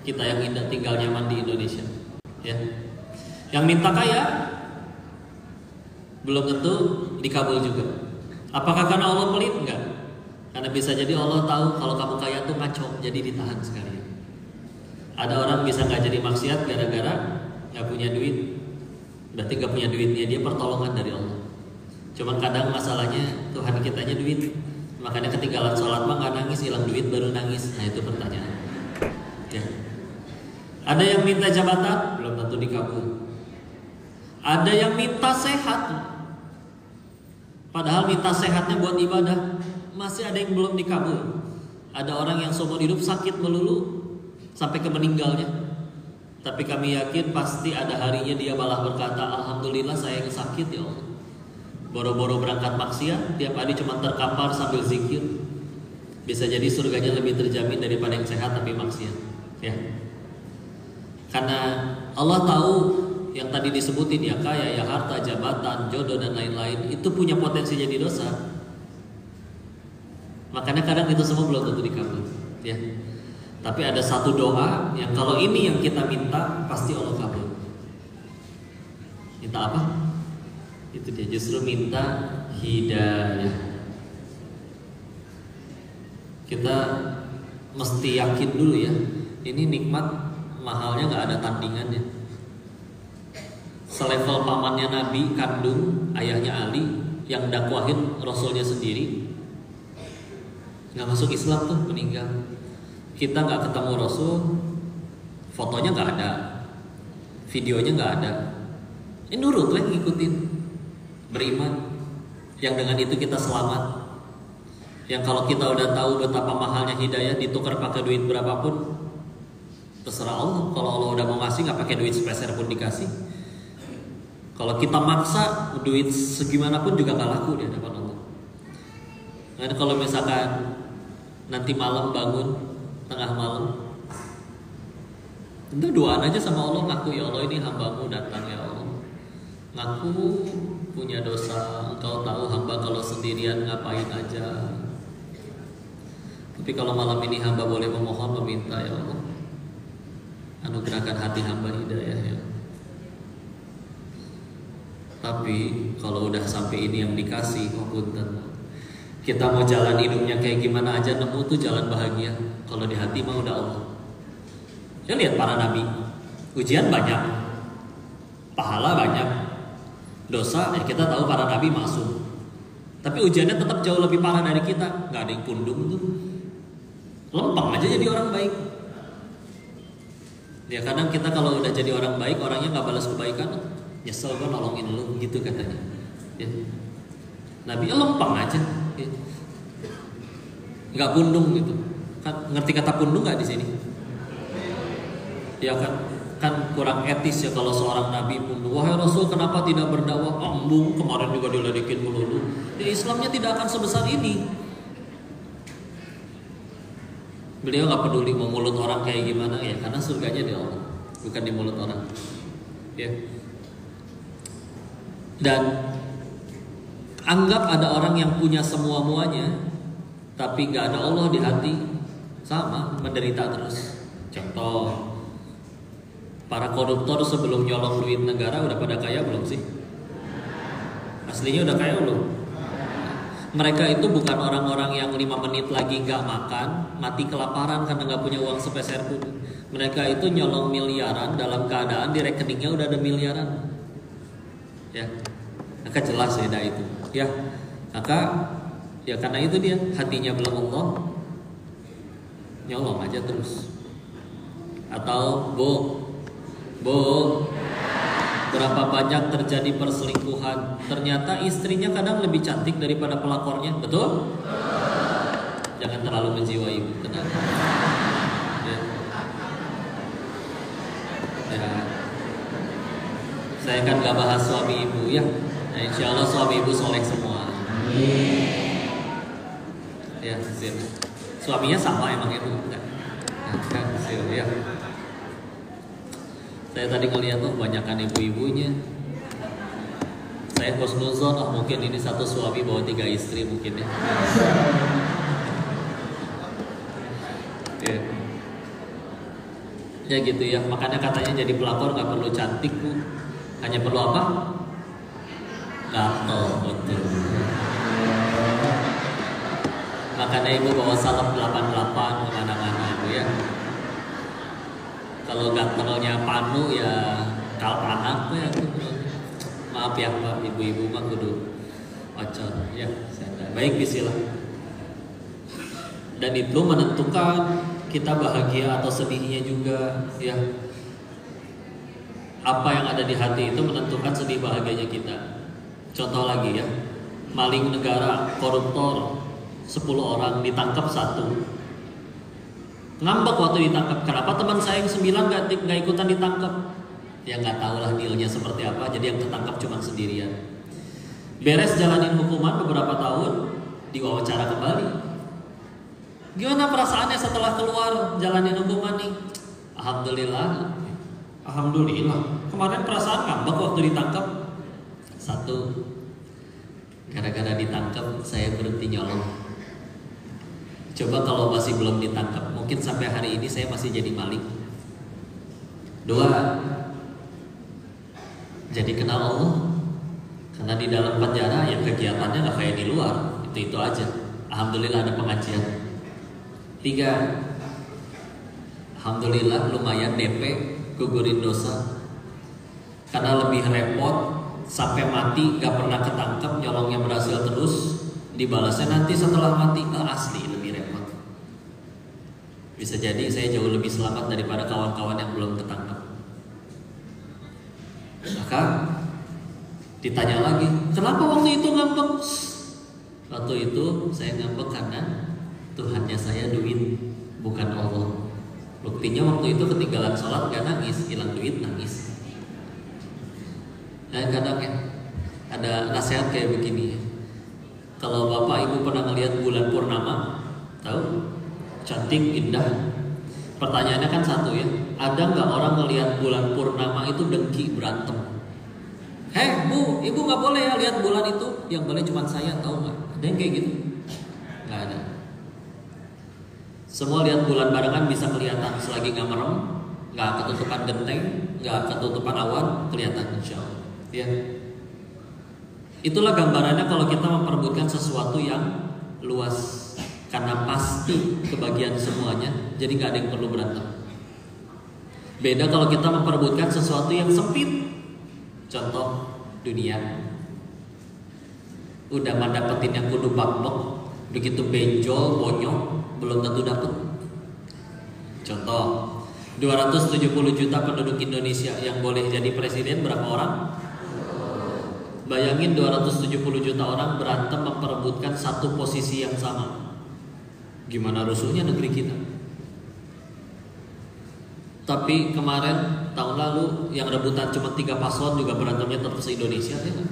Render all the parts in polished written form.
kita yang tinggal nyaman di Indonesia. Ya. Yang minta kaya belum tentu dikabul juga. Apakah karena Allah pelit? Enggak. Karena bisa jadi Allah tahu kalau kamu kaya tuh ngaco, jadi ditahan sekalian. Ada orang bisa nggak jadi maksiat gara-gara nggak punya duit. Berarti nggak punya duitnya, dia pertolongan dari Allah. Cuman kadang masalahnya Tuhan kitanya duit. Makanya ketinggalan sholat mah nggak nangis, hilang duit baru nangis. Nah itu pertanyaan. Ya. Ada yang minta jabatan, belum tentu dikabul. Ada yang minta sehat, padahal minta sehatnya buat ibadah, masih ada yang belum dikabul. Ada orang yang seumur hidup sakit melulu sampai ke meninggalnya. Tapi kami yakin pasti ada harinya dia malah berkata, alhamdulillah saya yang sakit ya Allah. Boro-boro berangkat maksiat, tiap hari cuma terkapar sambil zikir. Bisa jadi surganya lebih terjamin daripada yang sehat tapi maksiat. Ya. Karena Allah tahu yang tadi disebutin ya kaya, ya harta, jabatan, jodoh dan lain-lain itu punya potensi jadi dosa. Makanya kadang itu semua belum tentu dikabul. Ya. Tapi ada satu doa yang kalau ini yang kita minta pasti Allah kabul. Minta apa? Itu dia, justru minta hidayah. Kita mesti yakin dulu ya, ini nikmat mahalnya nggak ada tandingannya. Selevel pamannya Nabi kandung, ayahnya Ali yang dakwahin Rasulnya sendiri, nggak masuk Islam tuh meninggal. Kita nggak ketemu Rasul, fotonya nggak ada, videonya nggak ada. Ini nurut lah, ngikutin, beriman. Yang dengan itu kita selamat. Yang kalau kita udah tahu betapa mahalnya hidayah, ditukar pakai duit berapapun, terserah Allah. Kalau Allah udah mau ngasih, nggak pakai duit sepeser pun dikasih. Kalau kita maksa, duit segimanapun juga nggak laku di hadapan Allah. Nah, kalau misalkan nanti malam bangun tengah malam, itu doaan aja sama Allah, ngaku ya Allah ini hambamu datang ya Allah, ngaku punya dosa, engkau tahu hamba kalau sendirian ngapain aja, tapi kalau malam ini hamba boleh memohon meminta ya Allah, anugerahkan hati hamba hidayah ya. Tapi kalau udah sampai ini yang dikasih, oh punten, kita mau jalan hidupnya kayak gimana aja nemu tuh jalan bahagia. Kalau di hati mah udah Allah. Ya lihat para nabi, ujian banyak, pahala banyak, dosa ya kita tahu para nabi masuk. Tapi ujiannya tetap jauh lebih parah dari kita. Nggak ada yang pundung tuh, lempeng aja jadi orang baik. Ya kadang kita kalau udah jadi orang baik, orangnya nggak balas kebaikan, nyesel gue nolongin lu gitu katanya. Ya. Nabi lempeng aja. Nggak pundung gitu. Kan ngerti kata pundung nggak di sini? Ya kan kurang etis ya kalau seorang nabi pundung. Wahai Rasul, kenapa tidak berdakwah? Embung, kemarin juga diledekin melulu. Ya Islamnya tidak akan sebesar ini. Beliau nggak peduli mau mulut orang kayak gimana ya, karena surganya di Allah, bukan di mulut orang. Ya. Dan anggap ada orang yang punya semua-muanya, tapi gak ada Allah di hati, sama menderita terus. Contoh, para koruptor sebelum nyolong duit negara udah pada kaya belum sih? Aslinya udah kaya belum? Mereka itu bukan orang-orang yang 5 menit lagi gak makan, mati kelaparan karena gak punya uang sepeser pun. Mereka itu nyolong miliaran dalam keadaan di rekeningnya udah ada miliaran. Ya, maka jelas beda itu. Ya, maka ya karena itu dia hatinya belum Allah, nyolong aja terus. Atau bu, berapa banyak terjadi perselingkuhan, ternyata istrinya kadang lebih cantik daripada pelakornya, betul? Jangan terlalu menjiwai, tenang. Ya. Saya kan gak bahas suami ibu ya. Nah, insya Allah suami ibu soleh semua. Ya, sip. Suaminya sama emang ibu? Enggak. Nah, sip, ya. Saya tadi ngeliat tuh banyakan ibu-ibunya. Saya husnuzon, oh mungkin ini satu suami bawa 3 istri mungkin ya. Ya. Ya gitu ya, makanya katanya jadi pelakor nggak perlu cantik Bu, hanya perlu apa? Gatel, betul. Makanya ibu bawa salep 88 kemana-mana Bu ya. Kalau gatelnya panu ya kalpanak ya. Maaf ya Pak, ibu-ibu mah kudu ocor ya. Baik, bismillah. Dan itu menentukan kita bahagia atau sedihnya juga ya. Apa yang ada di hati itu menentukan sedih bahagianya kita. Contoh lagi ya, maling negara, koruptor 10 orang ditangkap 1. Ngambek waktu ditangkap. Kenapa teman saya yang 9 gak ikutan ditangkap? Ya nggak tahu lah dealnya seperti apa. Jadi yang ketangkap cuma sendirian. Beres jalanin hukuman beberapa tahun, diwawancara kembali. Gimana perasaannya setelah keluar jalanin hukuman nih? Alhamdulillah. Alhamdulillah. Kemarin perasaan ngambek waktu ditangkap. 1, gara-gara ditangkap saya berhenti nyolong. Coba kalau masih belum ditangkap, mungkin sampai hari ini saya masih jadi maling. 2, jadi kenal Allah. Karena di dalam penjara yang kegiatannya nggak kayak di luar, itu aja. Alhamdulillah ada pengajian. 3, alhamdulillah lumayan DP, gugurin dosa. Karena lebih repot, sampai mati gak pernah ketangkep, nyolongnya berhasil terus, dibalasnya nanti setelah mati. Asli lebih repot. Bisa jadi saya jauh lebih selamat daripada kawan-kawan yang belum ketangkep. Maka ditanya lagi, kenapa waktu itu ngambek? Waktu itu saya ngambek karena Tuhannya saya duit, bukan Allah. Buktinya waktu itu ketinggalan sholat gak nangis, hilang duit nangis. Nah kadang ya ada nasihat kayak begini. Kalau bapak ibu pernah ngelihat bulan purnama, tahu? Cantik, indah. Pertanyaannya kan satu ya, ada nggak orang ngelihat bulan purnama itu dengki, berantem? Bu, ibu nggak boleh ya lihat bulan itu. Yang boleh cuma saya, tahu nggak? Ada yang kayak gitu? Nggak ada. Semua lihat bulan barengan bisa kelihatan selagi nggak merem, nggak ketutupan genteng, nggak ketutupan awan, kelihatan insya Allah. Ya. Itulah gambarannya kalau kita memperebutkan sesuatu yang luas. Karena pasti kebagian semuanya, jadi nggak ada yang perlu berantem. Beda kalau kita memperebutkan sesuatu yang sempit. Contoh dunia. Udah mah dapetin yang kudu bakbek, begitu benjol, bonyok, belum tentu dapet. Contoh 270 juta penduduk Indonesia yang boleh jadi presiden berapa orang? Bayangin 270 juta orang berantem memperebutkan satu posisi yang sama. Gimana rusuhnya negeri kita? Tapi kemarin tahun lalu yang rebutan cuma 3 paslon juga berantemnya tetap se-Indonesia ya kan?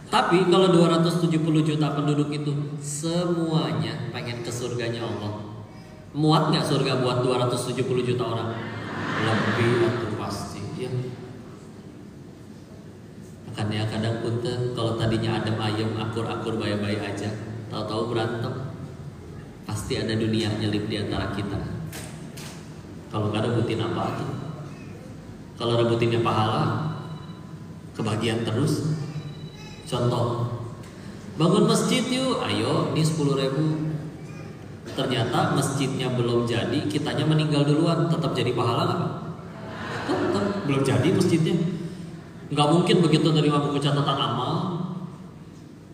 Tapi kalau 270 juta penduduk itu semuanya pengen ke surganya Allah, muat nggak surga buat 270 juta orang? Lebih itu pasti ya. Makanya kadang punten kalau tadinya adem ayem, akur-akur, baik-baik aja, tahu-tahu berantem. Pasti ada dunia nyelip di antara kita. Kalau nggak rebutin apa tuh? Kalau rebutinnya pahala, kebagian terus. Contoh, bangun masjid yuk, ayo, ini 10.000. Ternyata masjidnya belum jadi, kitanya meninggal duluan, tetap jadi pahala nggak? Tetap belum jadi masjidnya. Nggak mungkin begitu terima buku catatan amal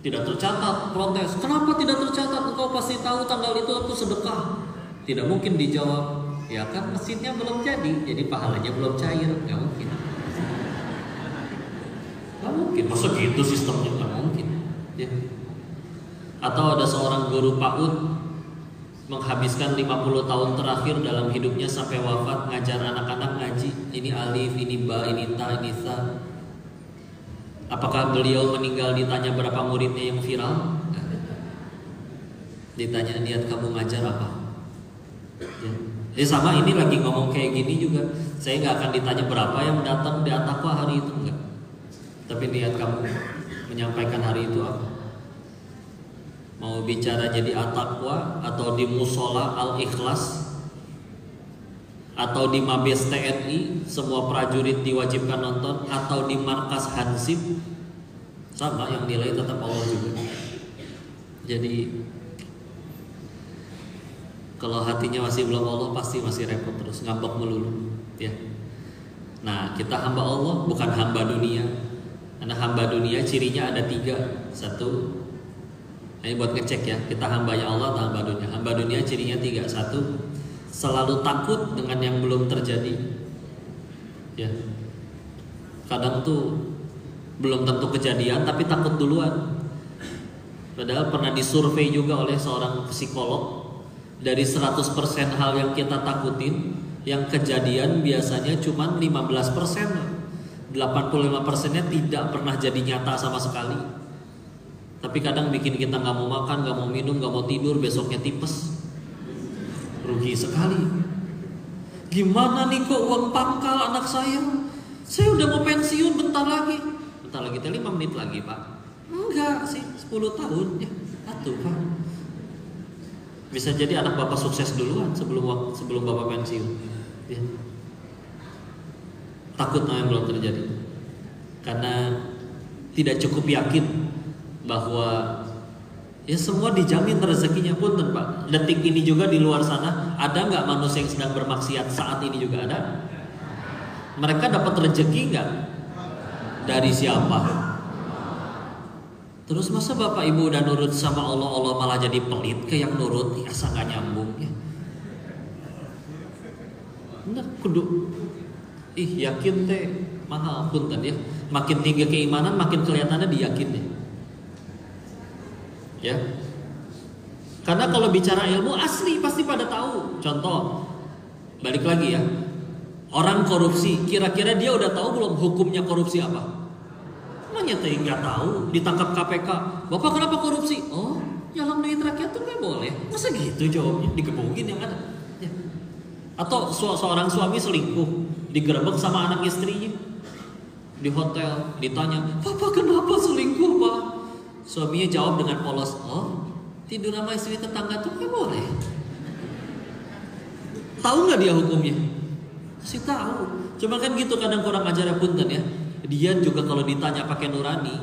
tidak tercatat, protes. Kenapa tidak tercatat? Engkau pasti tahu tanggal itu aku sedekah. Tidak mungkin dijawab. Ya kan masjidnya belum jadi pahalanya belum cair. Nggak mungkin. Nggak mungkin. Masa gitu sistemnya? Nggak mungkin. Ya. Atau ada seorang guru PAUD menghabiskan 50 tahun terakhir dalam hidupnya sampai wafat ngajar anak-anak ngaji. Ini alif, ini ba, ini ta, ini tha. Apakah beliau meninggal ditanya berapa muridnya yang viral? Ditanya niat kamu ngajar apa? Ya. Jadi sama ini lagi ngomong kayak gini juga, saya nggak akan ditanya berapa yang datang di At-Taqwa hari itu, enggak. Tapi niat kamu menyampaikan hari itu apa? Mau bicara jadi At-Taqwa atau di musola Al-Ikhlas? atau di Mabes TNI semua prajurit diwajibkan nonton, atau di markas Hansip, sama yang nilai tetap Allah juga. Jadi kalau hatinya masih belum Allah pasti masih repot terus, ngambek melulu ya. Nah, kita hamba Allah bukan hamba dunia. Karena hamba dunia cirinya ada 3. Satu, ini buat ngecek ya, kita hambanya Allah atau hamba dunia. Hamba dunia cirinya 3. Satu, selalu takut dengan yang belum terjadi. Ya. Kadang tuh belum tentu kejadian tapi takut duluan. Padahal pernah disurvei juga oleh seorang psikolog, dari 100% hal yang kita takutin, yang kejadian biasanya cuma 15%. 85%-nya tidak pernah jadi nyata sama sekali. Tapi kadang bikin kita gak mau makan, gak mau minum, gak mau tidur, besoknya tipes. Rugi sekali. Gimana nih kok uang pangkal anak saya? Saya udah mau pensiun bentar lagi. Bentar lagi, 5 menit lagi Pak. Enggak sih, 10 tahun ya. Atuh Pak. Bisa jadi anak Bapak sukses duluan sebelum Bapak pensiun ya. Takut yang belum terjadi karena tidak cukup yakin bahwa ya semua dijamin rezekinya. Punten Pak, detik ini juga di luar sana ada nggak manusia yang sedang bermaksiat? Saat ini juga ada. Mereka dapat rezeki nggak? Dari siapa? Terus masa Bapak Ibu udah nurut sama Allah malah jadi pelit ke yang nurut? Ya sangat nyambung ya. Nah, kudu yakin teh mahal punten ya. Makin tinggi keimanan makin kelihatannya diyakin ya. Karena kalau bicara ilmu asli pasti pada tahu. Contoh, balik lagi ya, orang korupsi, kira-kira dia udah tahu belum hukumnya korupsi apa? Namanya teh nggak tahu, ditangkap KPK. Bapak kenapa korupsi? Oh, nyalang duit rakyat tuh nggak boleh. Masa gitu jawabnya, digebukin yang ada ya. Atau seorang suami selingkuh, digerebek sama anak istrinya di hotel, ditanya, "Papa kenapa selingkuh, Pak?" Suaminya jawab dengan polos, "Oh, tidur sama istri tetangga tuh nggak boleh." Tahu nggak dia hukumnya? Masih tahu. Cuma kan gitu kadang kurang ajar ya punten ya. Dia juga kalau ditanya pakai nurani,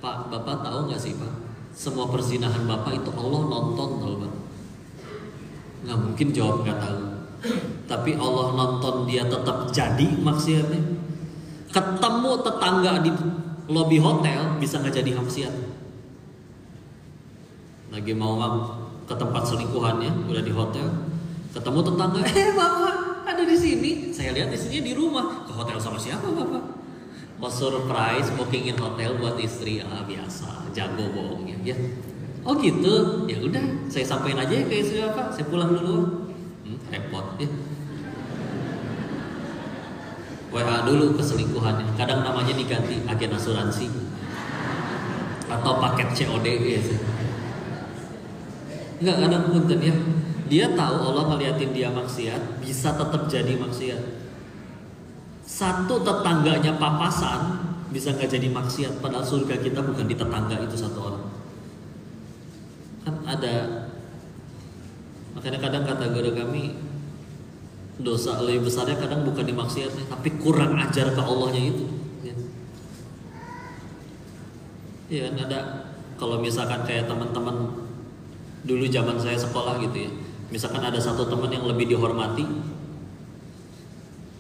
"Pak, Bapak tahu nggak sih Pak? Semua perzinahan Bapak itu Allah nonton tahu Pak?" Nggak mungkin jawab nggak tahu. Tapi Allah nonton dia tetap jadi maksiatnya. Ketemu tetangga di lobi hotel bisa nggak jadi maksiat. Lagi mau ke tempat selingkuhannya, udah di hotel, ketemu tetangga, Bapak ada di sini. Saya lihat istrinya di rumah. Ke hotel sama siapa Bapak? Oh surprise, bookingin hotel buat istri. Biasa, jago bohongnya ya. Oh gitu, ya udah, saya sampaikan aja ya ke istri Bapak. Saya pulang dulu. Repot ya. WA dulu keselingkuhannya. Kadang namanya diganti agen asuransi atau paket COD ya. Enggak, kadang punten ya. Dia tahu Allah ngeliatin dia maksiat, bisa tetap jadi maksiat. Satu tetangganya papasan bisa nggak jadi maksiat, padahal surga kita bukan di tetangga itu satu orang. Kan ada. Makanya kadang kata guru kami, dosa lebih besarnya kadang bukan di maksiatnya, tapi kurang ajar ke Allahnya itu. Ya, ada kalau misalkan kayak teman-teman dulu zaman saya sekolah gitu ya, misalkan ada satu teman yang lebih dihormati,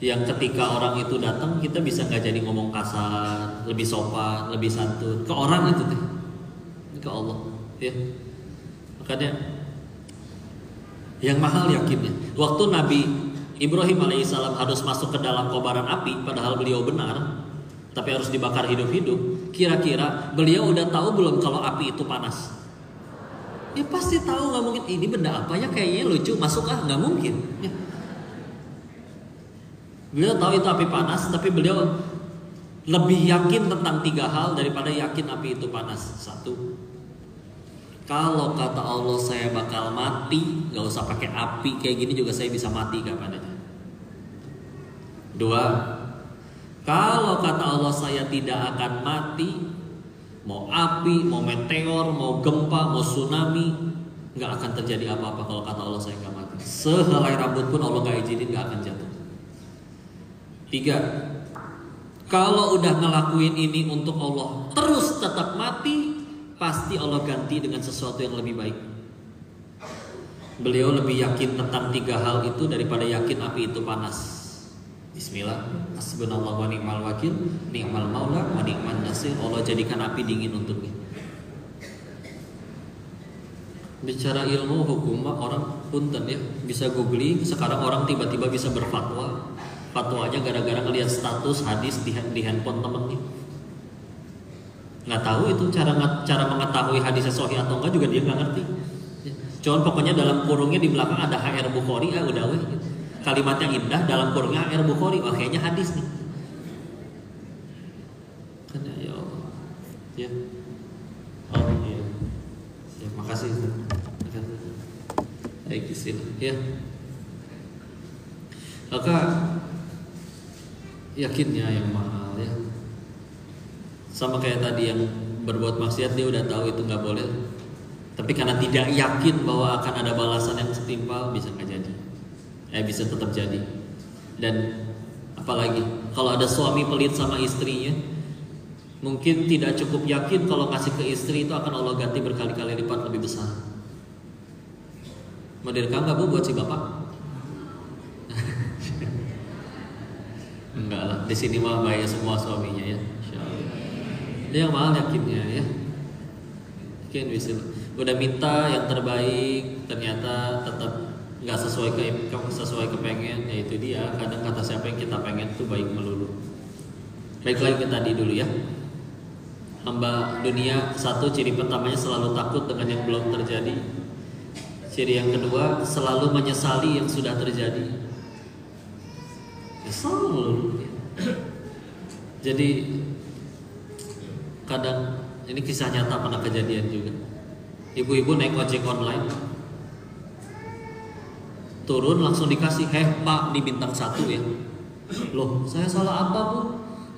yang ketika orang itu datang kita bisa nggak jadi ngomong kasar, lebih sopan, lebih santun ke orang itu deh, ke Allah, ya. Makanya yang mahal yakinnya. Waktu Nabi Ibrahim alaihissalam harus masuk ke dalam kobaran api, padahal beliau benar, tapi harus dibakar hidup-hidup. Kira-kira beliau udah tahu belum kalau api itu panas? Ya pasti tahu, nggak mungkin. Ini benda apa ya? Kayaknya lucu, masuk nggak mungkin. Ya. Beliau tahu itu api panas, tapi beliau lebih yakin tentang 3 hal daripada yakin api itu panas. 1. Kalau kata Allah saya bakal mati, nggak usah pakai api kayak gini juga saya bisa mati kapan aja. 2. Kalau kata Allah saya tidak akan mati, mau api, mau meteor, mau gempa, mau tsunami, nggak akan terjadi apa-apa kalau kata Allah saya nggak mati. Sehelai rambut pun Allah gak izinin gak akan jatuh. 3, kalau udah ngelakuin ini untuk Allah terus tetap mati, pasti Allah ganti dengan sesuatu yang lebih baik. Beliau lebih yakin tentang 3 hal itu daripada yakin api itu panas. Bismillah, hasbunallahu wa ni'mal wakil, ni'mal maula wa ni'man nasir. Allah jadikan api dingin untuknya. Bicara ilmu hukum orang punten ya, bisa googling. Sekarang orang tiba-tiba bisa berfatwa. Fatwanya gara-gara ngelihat status hadis di handphone temennya. Nggak tahu itu cara mengetahui hadisnya sahih atau enggak juga dia nggak ngerti. Cuman pokoknya dalam kurungnya di belakang ada HR Bukhari, udah weh. Kalimatnya indah, dalam kurungnya HR Bukhari, wah kayaknya hadis nih. Kan ya Allah. Ya. Oh iya. Ya, makasih. Baik di sini ya. Maka yakinnya yang mahal ya. Sama kayak tadi yang berbuat maksiat dia udah tahu itu nggak boleh, tapi karena tidak yakin bahwa akan ada balasan yang setimpal bisa nggak jadi, bisa tetap jadi. Dan apalagi kalau ada suami pelit sama istrinya, mungkin tidak cukup yakin kalau kasih ke istri itu akan Allah ganti berkali-kali lipat lebih besar. Mau direkam nggak Bu buat si bapak? Enggak lah, di sini mah bayar semua suaminya ya. Insyaallah. Dia yang mahal yakinnya ya. Yakin bisa. Udah minta yang terbaik, ternyata tetap nggak sesuai kepengen. Ya itu dia. Kadang kata siapa yang kita pengen tuh baik melulu. Baik lagi ke tadi dulu ya. Hamba dunia, 1, ciri pertamanya selalu takut dengan yang belum terjadi. Ciri yang kedua, selalu menyesali yang sudah terjadi. Selalu. Jadi kadang ini kisah nyata pernah kejadian juga. Ibu-ibu naik ojek online, turun langsung dikasih, Pak di bintang 1 ya. Loh, saya salah apa Bu?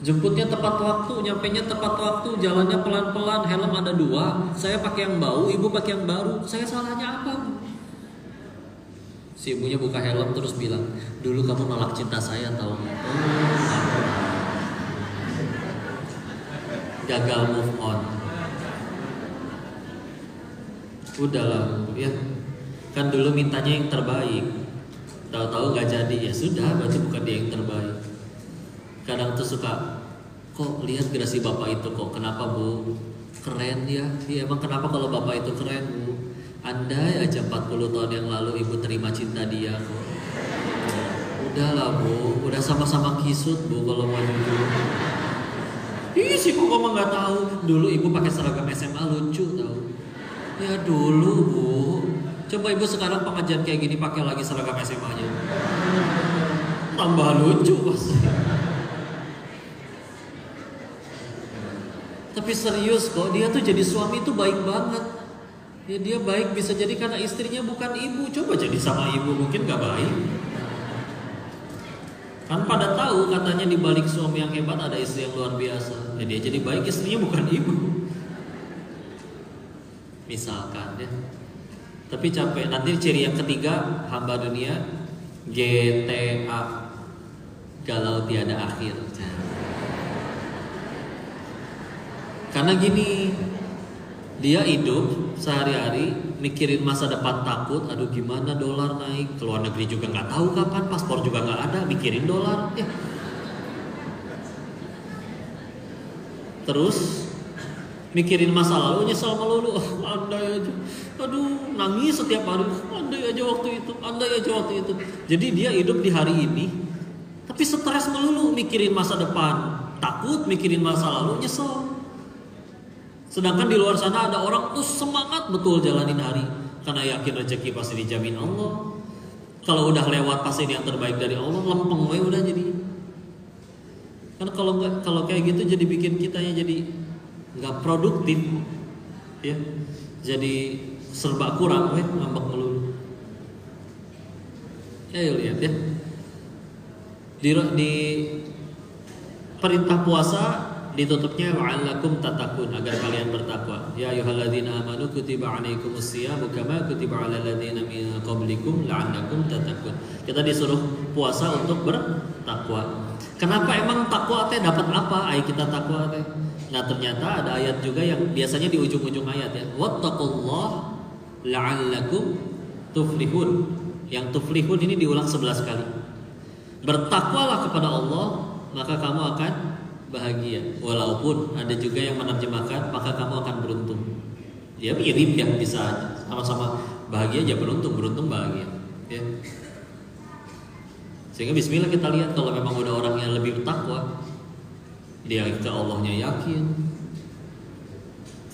Jemputnya tepat waktu, nyampenya tepat waktu, jalannya pelan-pelan, helm ada 2, saya pakai yang bau, ibu pakai yang baru, saya salahnya apa Bu? Si ibunya buka helm terus bilang, dulu kamu nolak cinta saya tahu nggak? Gagal move on. Udahlah ya, kan dulu mintanya yang terbaik, tahu-tahu nggak jadi, ya sudah, berarti bukan dia yang terbaik. Kadang tuh suka, kok lihat gerasi bapak itu kok, kenapa Bu? Keren ya, iya emang kenapa kalau bapak itu keren Bu? Andai aja 40 tahun yang lalu ibu terima cinta dia kok. Udahlah Bu, udah sama-sama kisut Bu kalau mau jujur. Ih si kok mah nggak tahu. Dulu ibu pakai seragam SMA lucu tahu. Ya dulu Bu. Coba ibu sekarang pengajian kayak gini pakai lagi seragam SMA-nya. Tambah lucu pasti. Tapi serius kok, dia tuh jadi suami tuh baik banget. Ya dia baik bisa jadi karena istrinya bukan ibu. Coba jadi sama ibu mungkin gak baik. Kan pada tahu katanya di balik suami yang hebat ada istri yang luar biasa. Ya dia jadi baik, istrinya bukan ibu. Misalkan ya. Tapi capek. Nanti ciri yang ketiga, hamba dunia GTA, galau tiada akhir. Karena gini, dia hidup sehari-hari mikirin masa depan, takut, aduh gimana dolar naik, ke luar negeri juga nggak tahu kapan, paspor juga nggak ada, mikirin dolar. Ya. Terus mikirin masa lalu, nyesal melulu, andai aja, aduh nangis setiap hari, andai aja waktu itu, andai aja waktu itu. Jadi dia hidup di hari ini, tapi stres melulu, mikirin masa depan, takut, mikirin masa lalu, nyesel. Sedangkan di luar sana ada orang tuh semangat betul jalanin hari karena yakin rezeki pasti dijamin Allah. Kalau udah lewat pasti ini yang terbaik dari Allah, lempeng we udah jadi. Karena kalau kayak gitu jadi bikin kitanya jadi nggak produktif, ya. Jadi serba kurang we, ngambek melulu. Ayo lihat ya. Di perintah puasa ditutupnya la'allakum tattaqun, agar kalian bertakwa. Ya ayyuhalladzina amanu kutiba 'alaikumusyiyamu kama kutiba 'alal ladzina min qablikum la'allakum tattaqun. Kita disuruh puasa untuk bertakwa. Kenapa emang takwa teh dapat apa? Ayat kita takwa teh. Nah, ternyata ada ayat juga yang biasanya di ujung-ujung ayat ya. Wattaqullah la'allakum tuflihun. Yang tuflihun ini diulang 11 kali. Bertakwalah kepada Allah, maka kamu akan bahagia. Walaupun ada juga yang menerjemahkan maka kamu akan beruntung. Ya mirip ya, bisa aja. Sama-sama bahagia aja beruntung, beruntung bahagia. Ya. Sehingga bismillah kita lihat kalau memang udah orang yang lebih bertakwa, dia ke Allahnya yakin,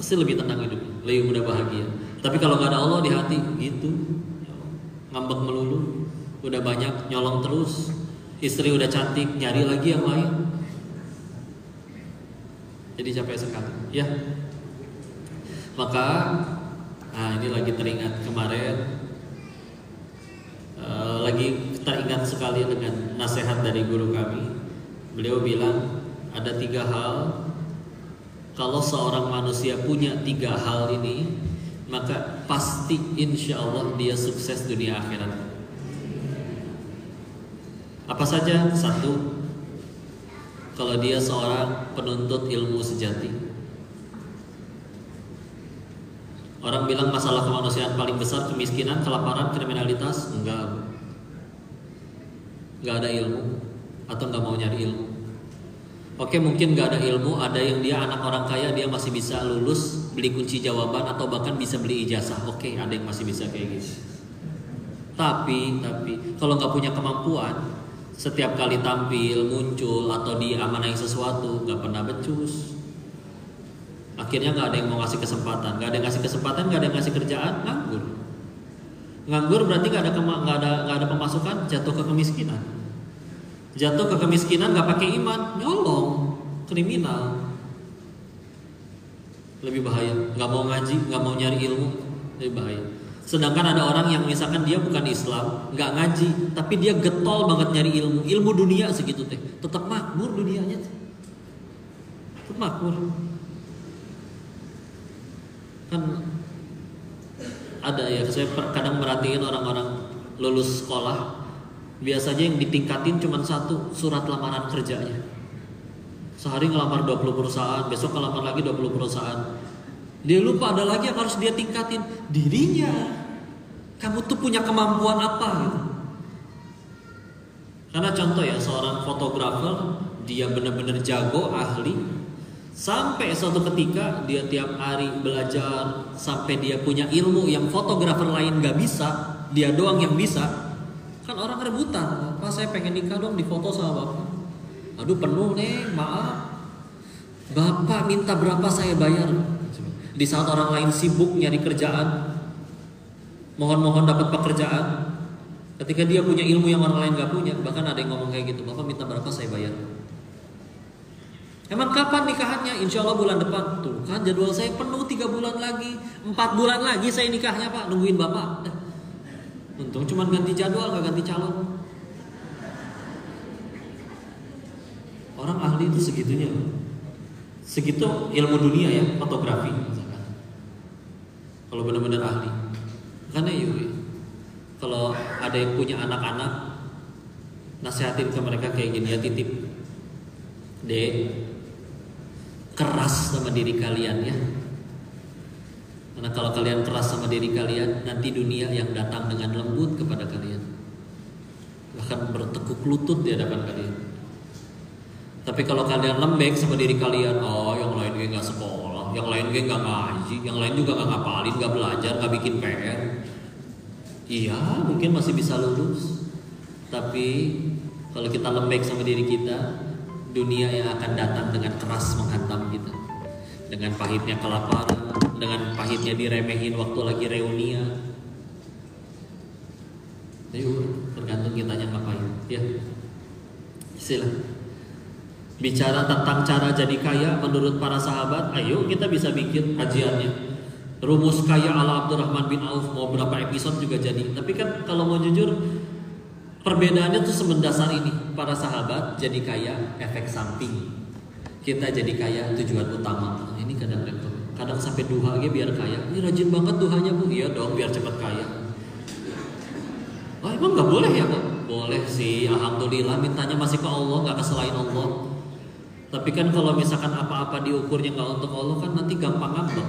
pasti lebih tenang hidupnya, lebih mudah bahagia. Tapi kalau nggak ada Allah di hati, gitu, ngambek melulu, udah banyak nyolong terus, istri udah cantik, nyari lagi yang lain. Jadi capek sekali, ya. Maka, nah ini lagi teringat kemarin, lagi teringat sekali dengan nasihat dari guru kami. Beliau bilang ada 3 hal. Kalau seorang manusia punya 3 hal ini, maka pasti insya Allah dia sukses dunia akhirat. Apa saja? 1, kalau dia seorang penuntut ilmu sejati. Orang bilang masalah kemanusiaan paling besar kemiskinan, kelaparan, kriminalitas. Enggak ada ilmu atau enggak mau nyari ilmu. Oke, mungkin enggak ada ilmu, ada yang dia anak orang kaya, dia masih bisa lulus, beli kunci jawaban atau bahkan bisa beli ijazah. Oke, ada yang masih bisa kayak gitu. Tapi kalau enggak punya kemampuan, setiap kali tampil, muncul atau diamanahi sesuatu, enggak pernah becus. Akhirnya nggak ada yang mau ngasih kesempatan, nggak ada yang ngasih kesempatan, nggak ada yang ngasih kerjaan, nganggur. Nganggur berarti nggak ada pemasukan, jatuh ke kemiskinan. Jatuh ke kemiskinan nggak pakai iman, nyolong, kriminal. Lebih bahaya. Nggak mau ngaji, nggak mau nyari ilmu, lebih bahaya. Sedangkan ada orang yang misalkan dia bukan Islam, nggak ngaji, tapi dia getol banget nyari ilmu dunia segitu teh, tetap makmur dunianya, tetap makmur. Kan ada ya, saya kadang merhatiin orang-orang lulus sekolah, biasanya yang ditingkatin cuma 1, surat lamaran kerjanya. Sehari ngelamar 20 perusahaan, besok ngelamar lagi 20 perusahaan. Dia lupa ada lagi yang harus dia tingkatin, dirinya. Kamu tuh punya kemampuan apa gitu. Karena contoh ya, seorang fotografer, dia benar-benar jago, ahli. Sampai suatu ketika dia tiap hari belajar sampai dia punya ilmu yang fotografer lain gak bisa, dia doang yang bisa. Kan orang rebutan, Pak saya pengen nikah dong difoto sama bapak. Aduh penuh nih, maaf. Bapak minta berapa saya bayar. Di saat orang lain sibuk nyari kerjaan, mohon-mohon dapat pekerjaan, ketika dia punya ilmu yang orang lain gak punya, bahkan ada yang ngomong kayak gitu, bapak minta berapa saya bayar. Emang kapan nikahannya? Insya Allah bulan depan. Tuh kan jadwal saya penuh 3 bulan lagi, 4 bulan lagi saya nikahnya pak, nungguin bapak. Untung cuma ganti jadwal, gak ganti calon. Orang ahli itu segitunya. Segitu ilmu dunia ya, fotografi misalkan. Kalau benar-benar ahli. Karena yuk, kalau ada yang punya anak-anak, nasihatin ke mereka kayak gini ya, titip. Dek, keras sama diri kalian ya. Karena kalau kalian keras sama diri kalian, nanti dunia yang datang dengan lembut kepada kalian, bahkan bertekuk lutut di hadapan kalian. Tapi kalau kalian lembek sama diri kalian, oh yang lain gue gak sekolah, yang lain gue gak ngaji, yang lain juga gak ngapalin, gak belajar, gak bikin PR. Iya mungkin masih bisa lulus, tapi kalau kita lembek sama diri kita, dunia yang akan datang dengan keras menghantam kita, dengan pahitnya kelaparan, dengan pahitnya diremehin waktu lagi reunian. Ayo, tergantung kitanya ngapain. Ya, sila. Bicara tentang cara jadi kaya menurut para sahabat, ayo kita bisa bikin kajiannya. Rumus kaya ala Abdurrahman bin Auf, mau berapa episode juga jadi. Tapi kan kalau mau jujur, perbedaannya tuh semendasar ini. Para sahabat jadi kaya efek samping. kita jadi kaya tujuan utama. Ini kadang repot. Kadang sampai duha aja biar kaya. Ini rajin banget duhanya bu. Iya dong biar cepat kaya. Oh emang nggak boleh ya bu? Boleh sih. Alhamdulillah mintanya masih ke Allah, nggak ke selain Allah. Tapi kan kalau misalkan apa-apa diukurnya nggak untuk Allah kan nanti gampang ngambek.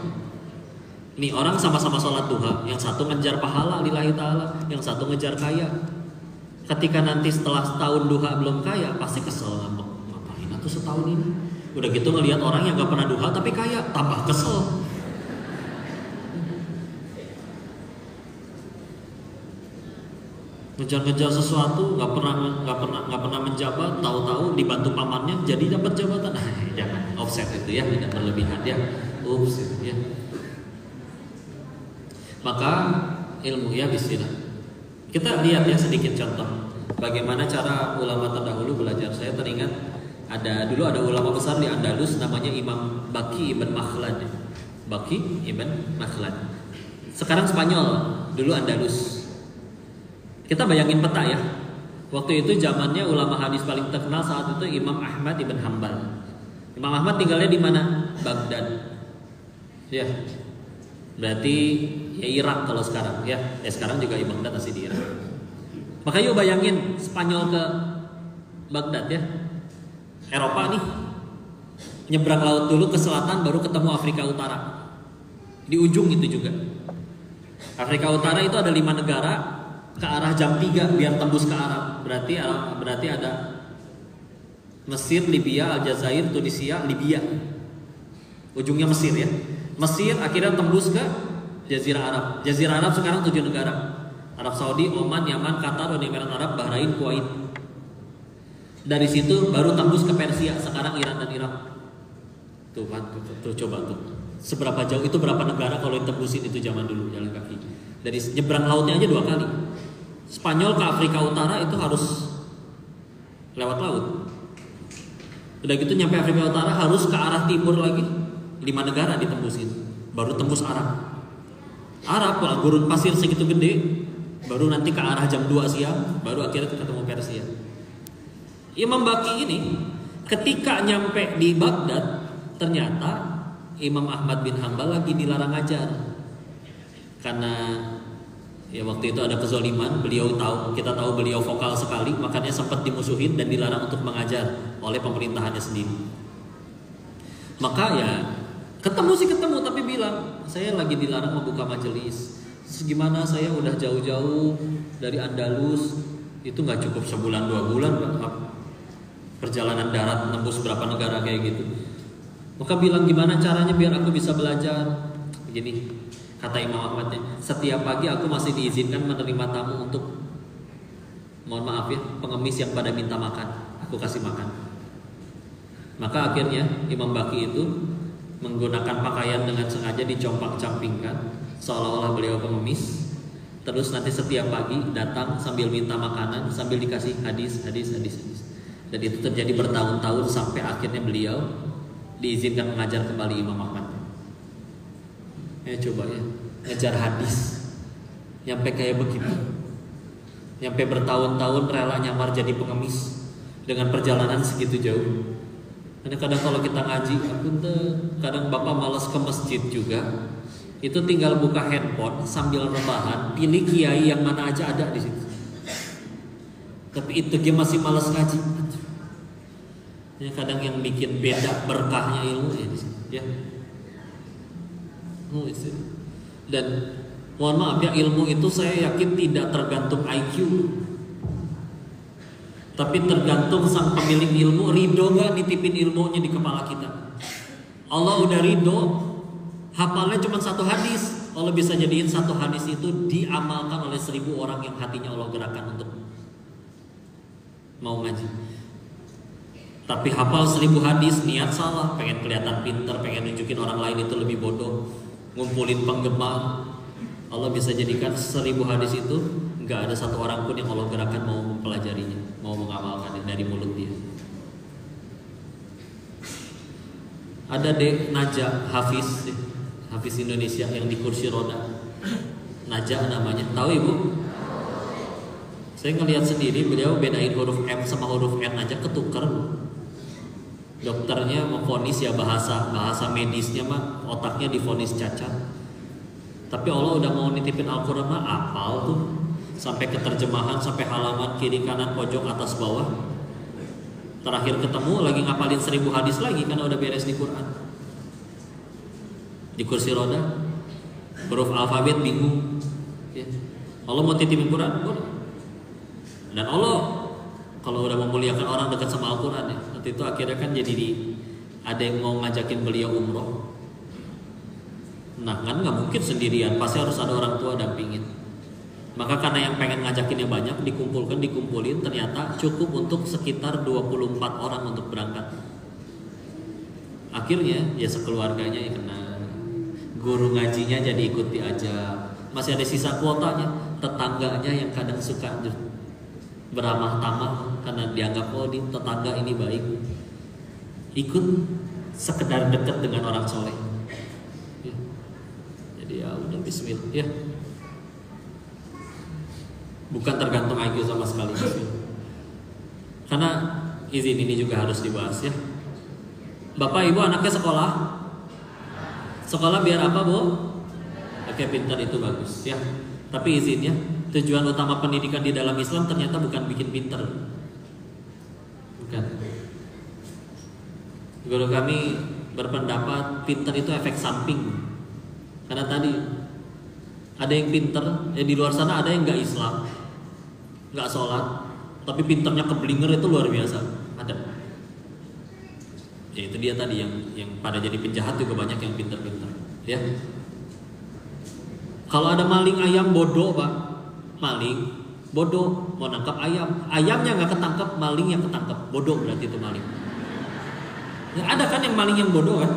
Nih orang sama-sama sholat duha, yang satu ngejar pahala lillahi ta'ala, yang satu ngejar kaya. Ketika nanti setelah setahun duha belum kaya, pasti kesel ngambek. Ngapain tuh setahun ini? Udah gitu ngelihat orang yang gak pernah duha tapi kaya, tambah kesel. Ngejar-ngejar sesuatu, nggak pernah menjabat, tahu-tahu dibantu pamannya jadi dapat jabatan. Jangan offset itu ya, tidak berlebihan ya. Ups ya. Maka ilmu ya bismillah. Kita lihat ya sedikit contoh bagaimana cara ulama terdahulu belajar. Saya teringat dulu ada ulama besar di Andalus namanya Imam Baqi ibn Makhlad. Baqi ibn Makhlad. Sekarang Spanyol, dulu Andalus. Kita bayangin peta ya. Waktu itu zamannya ulama hadis paling terkenal saat itu Imam Ahmad ibn Hanbal. Imam Ahmad tinggalnya di mana? Baghdad. Ya. Berarti ya Irak kalau sekarang ya. Sekarang juga Baghdad masih di Irak. Maka yuk bayangin Spanyol ke Baghdad ya. Eropa nih. Nyebrang laut dulu ke selatan baru ketemu Afrika Utara. Di ujung itu juga. Afrika Utara itu ada 5 negara ke arah jam 3 biar tembus ke Arab. Berarti ada Mesir, Libya, Aljazair, Tunisia, Libya. Ujungnya Mesir ya. Mesir akhirnya tembus ke Jazirah Arab. Jazirah Arab sekarang 7 negara. Arab Saudi, Oman, Yaman, Qatar, Uni Emirat Arab, Bahrain, Kuwait. Dari situ baru tembus ke Persia, sekarang Iran dan Irak. Tuh coba tuh. Seberapa jauh itu, berapa negara kalau ditembusin itu zaman dulu jalan kaki. Dari nyebrang lautnya aja 2 kali. Spanyol ke Afrika Utara itu harus lewat laut. Udah gitu nyampe Afrika Utara harus ke arah timur lagi 5 negara ditembusin. Baru tembus Arab. Gurun pasir segitu gede. Baru nanti ke arah jam 2 siang. Baru akhirnya ketemu Persia. Imam Baqi ini ketika nyampe di Baghdad, ternyata Imam Ahmad bin Hanbal lagi dilarang ngajar. Karena ya waktu itu ada kezaliman, kita tahu beliau vokal sekali, makanya sempat dimusuhin dan dilarang untuk mengajar oleh pemerintahannya sendiri. Maka ya ketemu tapi bilang saya lagi dilarang membuka majelis. Terus gimana, saya udah jauh-jauh dari Andalus, itu nggak cukup sebulan 2 bulan perjalanan darat nembus berapa negara kayak gitu. Maka bilang gimana caranya biar aku bisa belajar. Begini kata Imam Ahmadnya, setiap pagi aku masih diizinkan menerima tamu untuk, mohon maaf ya, pengemis yang pada minta makan, aku kasih makan. Maka akhirnya Imam Baqi itu menggunakan pakaian dengan sengaja dicompak-campingkan seolah-olah beliau pengemis. Terus nanti setiap pagi datang sambil minta makanan, sambil dikasih hadis. Dan itu terjadi bertahun-tahun sampai akhirnya beliau diizinkan mengajar kembali Imam Ahmad. Coba ya, ngejar hadis nyampe kayak begitu, nyampe bertahun-tahun rela nyamar jadi pengemis dengan perjalanan segitu jauh. Karena kadang kalau kita ngaji, kadang bapak malas ke masjid juga, itu tinggal buka handphone sambil rebahan, pilih kiai yang mana aja ada di situ. Tapi itu dia masih malas ngaji. Ya, kadang yang bikin beda berkahnya ilmu ya di situ. Ya. Dan mohon maaf ya, ilmu itu saya yakin tidak tergantung IQ, tapi tergantung sang pemilik ilmu ridho gak nitipin ilmunya di kepala kita. Allah udah ridho, hafalnya cuma 1 hadis, Allah bisa jadiin 1 hadis itu diamalkan oleh 1000 orang yang hatinya Allah gerakan untuk mau ngaji. Tapi hafal 1000 hadis, niat salah, pengen kelihatan pinter, pengen nunjukin orang lain itu lebih bodoh, ngumpulin penggemar, Allah bisa jadikan 1000 hadis itu nggak ada 1 orang pun yang Allah gerakan mau mempelajarinya, mau mengamalkannya dari mulut dia. Ada dek Naja Hafiz Indonesia yang di kursi roda, Naja namanya, tahu ibu? Saya ngelihat sendiri beliau bedain huruf M sama huruf N aja ketukar. Dokternya memvonis ya bahasa medisnya mah otaknya divonis cacat. Tapi Allah udah mau nitipin Al-Quran mah apal tuh sampai ke terjemahan, sampai halaman kiri kanan pojok atas bawah. Terakhir ketemu lagi ngapalin 1000 hadis lagi karena udah beres di Quran. Di kursi roda, huruf alfabet bingung. Ya. Allah mau titipin Quran, boleh. Dan Allah kalau udah memuliakan orang dekat sama Al-Quran ya, nanti itu akhirnya kan jadi ada yang mau ngajakin beliau umroh. Nah kan nggak mungkin sendirian, pasti harus ada orang tua dampingin. Maka karena yang pengen ngajakinnya banyak, dikumpulin, ternyata cukup untuk sekitar 24 orang untuk berangkat. Akhirnya ya sekeluarganya yang kena, guru ngajinya jadi ikut diajak, masih ada sisa kuotanya, tetangganya yang kadang suka beramah tamah karena dianggap oh di tetangga ini baik, ikut sekedar dekat dengan orang soleh ya. Jadi ya udah bismillah ya, bukan tergantung IQ sama sekali karena izin ini juga harus dibahas ya. Bapak ibu anaknya sekolah biar apa bu? Oke, pintar itu bagus ya, tapi izin ya, tujuan utama pendidikan di dalam Islam ternyata bukan bikin pintar. Bukan. Guru kami berpendapat pintar itu efek samping. Karena tadi ada yang pintar, ya di luar sana ada yang nggak Islam, nggak sholat, tapi pintarnya keblinger itu luar biasa. Ada. Ya itu dia tadi yang pada jadi penjahat juga banyak yang pintar-pintar. Ya. Kalau ada maling ayam bodoh pak, maling bodoh mau nangkap ayamnya nggak ketangkep, maling yang ketangkep, bodoh berarti itu maling. Ya, ada kan yang maling yang bodoh kan?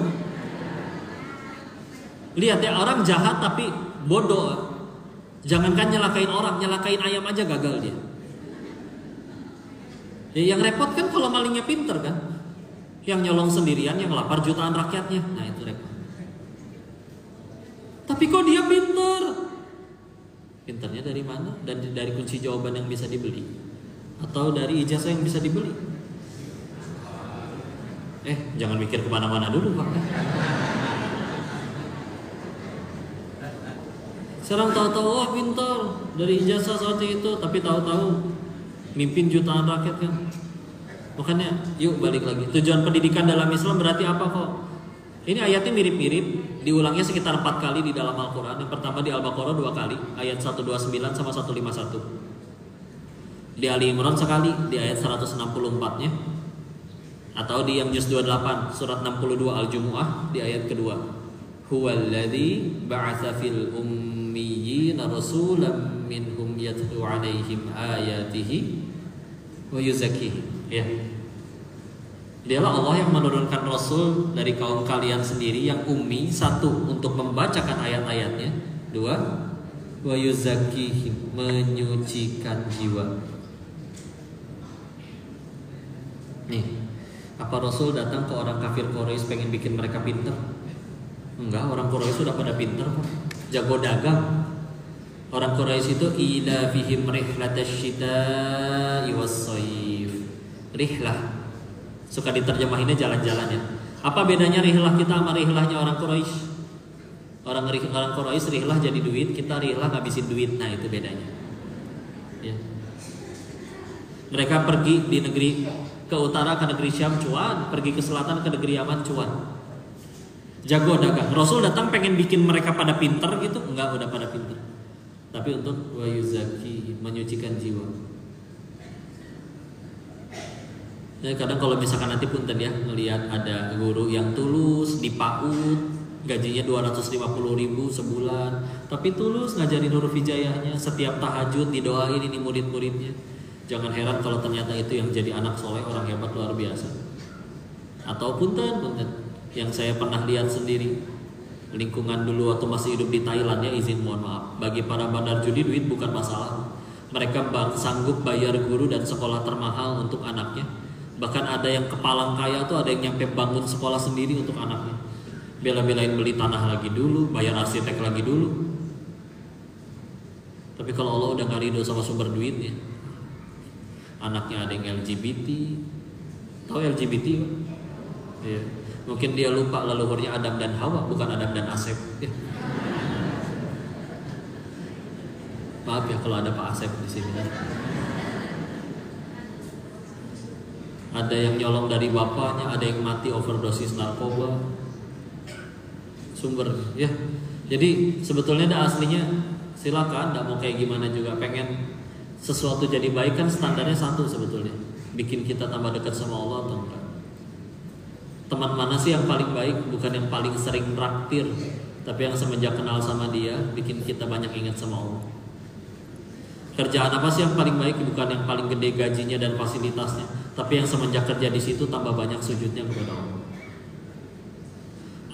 Lihat ya, orang jahat tapi bodoh. Jangankan nyelakain orang, nyelakain ayam aja gagal dia. Ya, yang repot kan kalau malingnya pinter kan, yang nyolong sendirian, yang lapar jutaan rakyatnya, nah itu repot. Tapi kok dia pinter? Pinternya dari mana? Dan dari kunci jawaban yang bisa dibeli, atau dari ijazah yang bisa dibeli? Jangan mikir kemana-mana dulu pak. Sekarang tahu-tahu wah pintar dari ijazah seperti itu, tapi tahu-tahu mimpin jutaan rakyat kan. Makanya yuk balik lagi. Tujuan pendidikan dalam Islam berarti apa kok? Ini ayatnya mirip-mirip, diulangnya sekitar 4 kali di dalam Al-Quran. Yang pertama di Al-Baqarah 2 kali, ayat 129 sama 151. Di Ali Imran sekali, di ayat 164-nya. Atau di yang juz 28, surat 62 Al-Jumu'ah di ayat kedua. Huwallazi ba'atsa fil ummiyina rasulan minhum yatlu 'alaihim ayatihi wa yuzakkihim. Ya. Dialah Allah yang menurunkan Rasul dari kaum kalian sendiri yang ummi, satu untuk membacakan ayat-ayatnya, dua wa yuzakkihim, menyucikan jiwa. Nih, apa Rasul datang ke orang kafir Quraisy pengen bikin mereka pintar? Enggak, orang Quraisy sudah pada pintar, jago dagang. Orang Quraisy itu ila fihim rihlatasyita'i was-shayf. Rihlah suka diterjemahinnya jalan-jalan ya. Apa bedanya rihlah kita sama rihlahnya orang Quraisy? Orang Quraisy rihlah jadi duit, kita rihlah ngabisin duit. Nah itu bedanya ya. Mereka pergi di negeri ke utara ke negeri Syam cuan, pergi ke selatan ke negeri Yaman cuan. Jago dagang. Rasul datang pengen bikin mereka pada pinter gitu? Enggak, udah pada pinter. Tapi untuk wa yuzaki, menyucikan jiwa. Ya, kadang kalau misalkan nanti punten ya ngelihat ada guru yang tulus di PAUD, gajinya 250.000 sebulan, tapi tulus ngajarin huruf hijaiyahnya, setiap tahajud didoain ini murid-muridnya. Jangan heran kalau ternyata itu yang jadi anak soleh, orang hebat luar biasa. Atau punten yang saya pernah lihat sendiri, lingkungan dulu waktu masih hidup di Thailand ya, izin mohon maaf, bagi para bandar judi duit bukan masalah. Mereka sanggup bayar guru dan sekolah termahal untuk anaknya. Bahkan ada yang kepalang kaya tuh, ada yang nyampe bangun sekolah sendiri untuk anaknya. Bela-belain beli tanah lagi dulu, bayar arsitek lagi dulu. Tapi kalau Allah udah gak ridho sama sumber duitnya, anaknya ada yang LGBT. Tahu LGBT kan? Ya. Mungkin dia lupa leluhurnya Adam dan Hawa, bukan Adam dan Asep. Ya. Maaf ya kalau ada Pak Asep di sini. Ada yang nyolong dari bapaknya, ada yang mati overdosis narkoba. Sumber, ya. Jadi sebetulnya dah aslinya silakan, tidak mau kayak gimana juga, pengen sesuatu jadi baik kan standarnya satu sebetulnya, bikin kita tambah dekat sama Allah atau enggak. Teman mana sih yang paling baik? Bukan yang paling sering traktir, tapi yang semenjak kenal sama dia bikin kita banyak ingat sama Allah. Kerjaan apa sih yang paling baik? Bukan yang paling gede gajinya dan fasilitasnya, tapi yang semenjak kerja di situ tambah banyak sujudnya kepada Allah.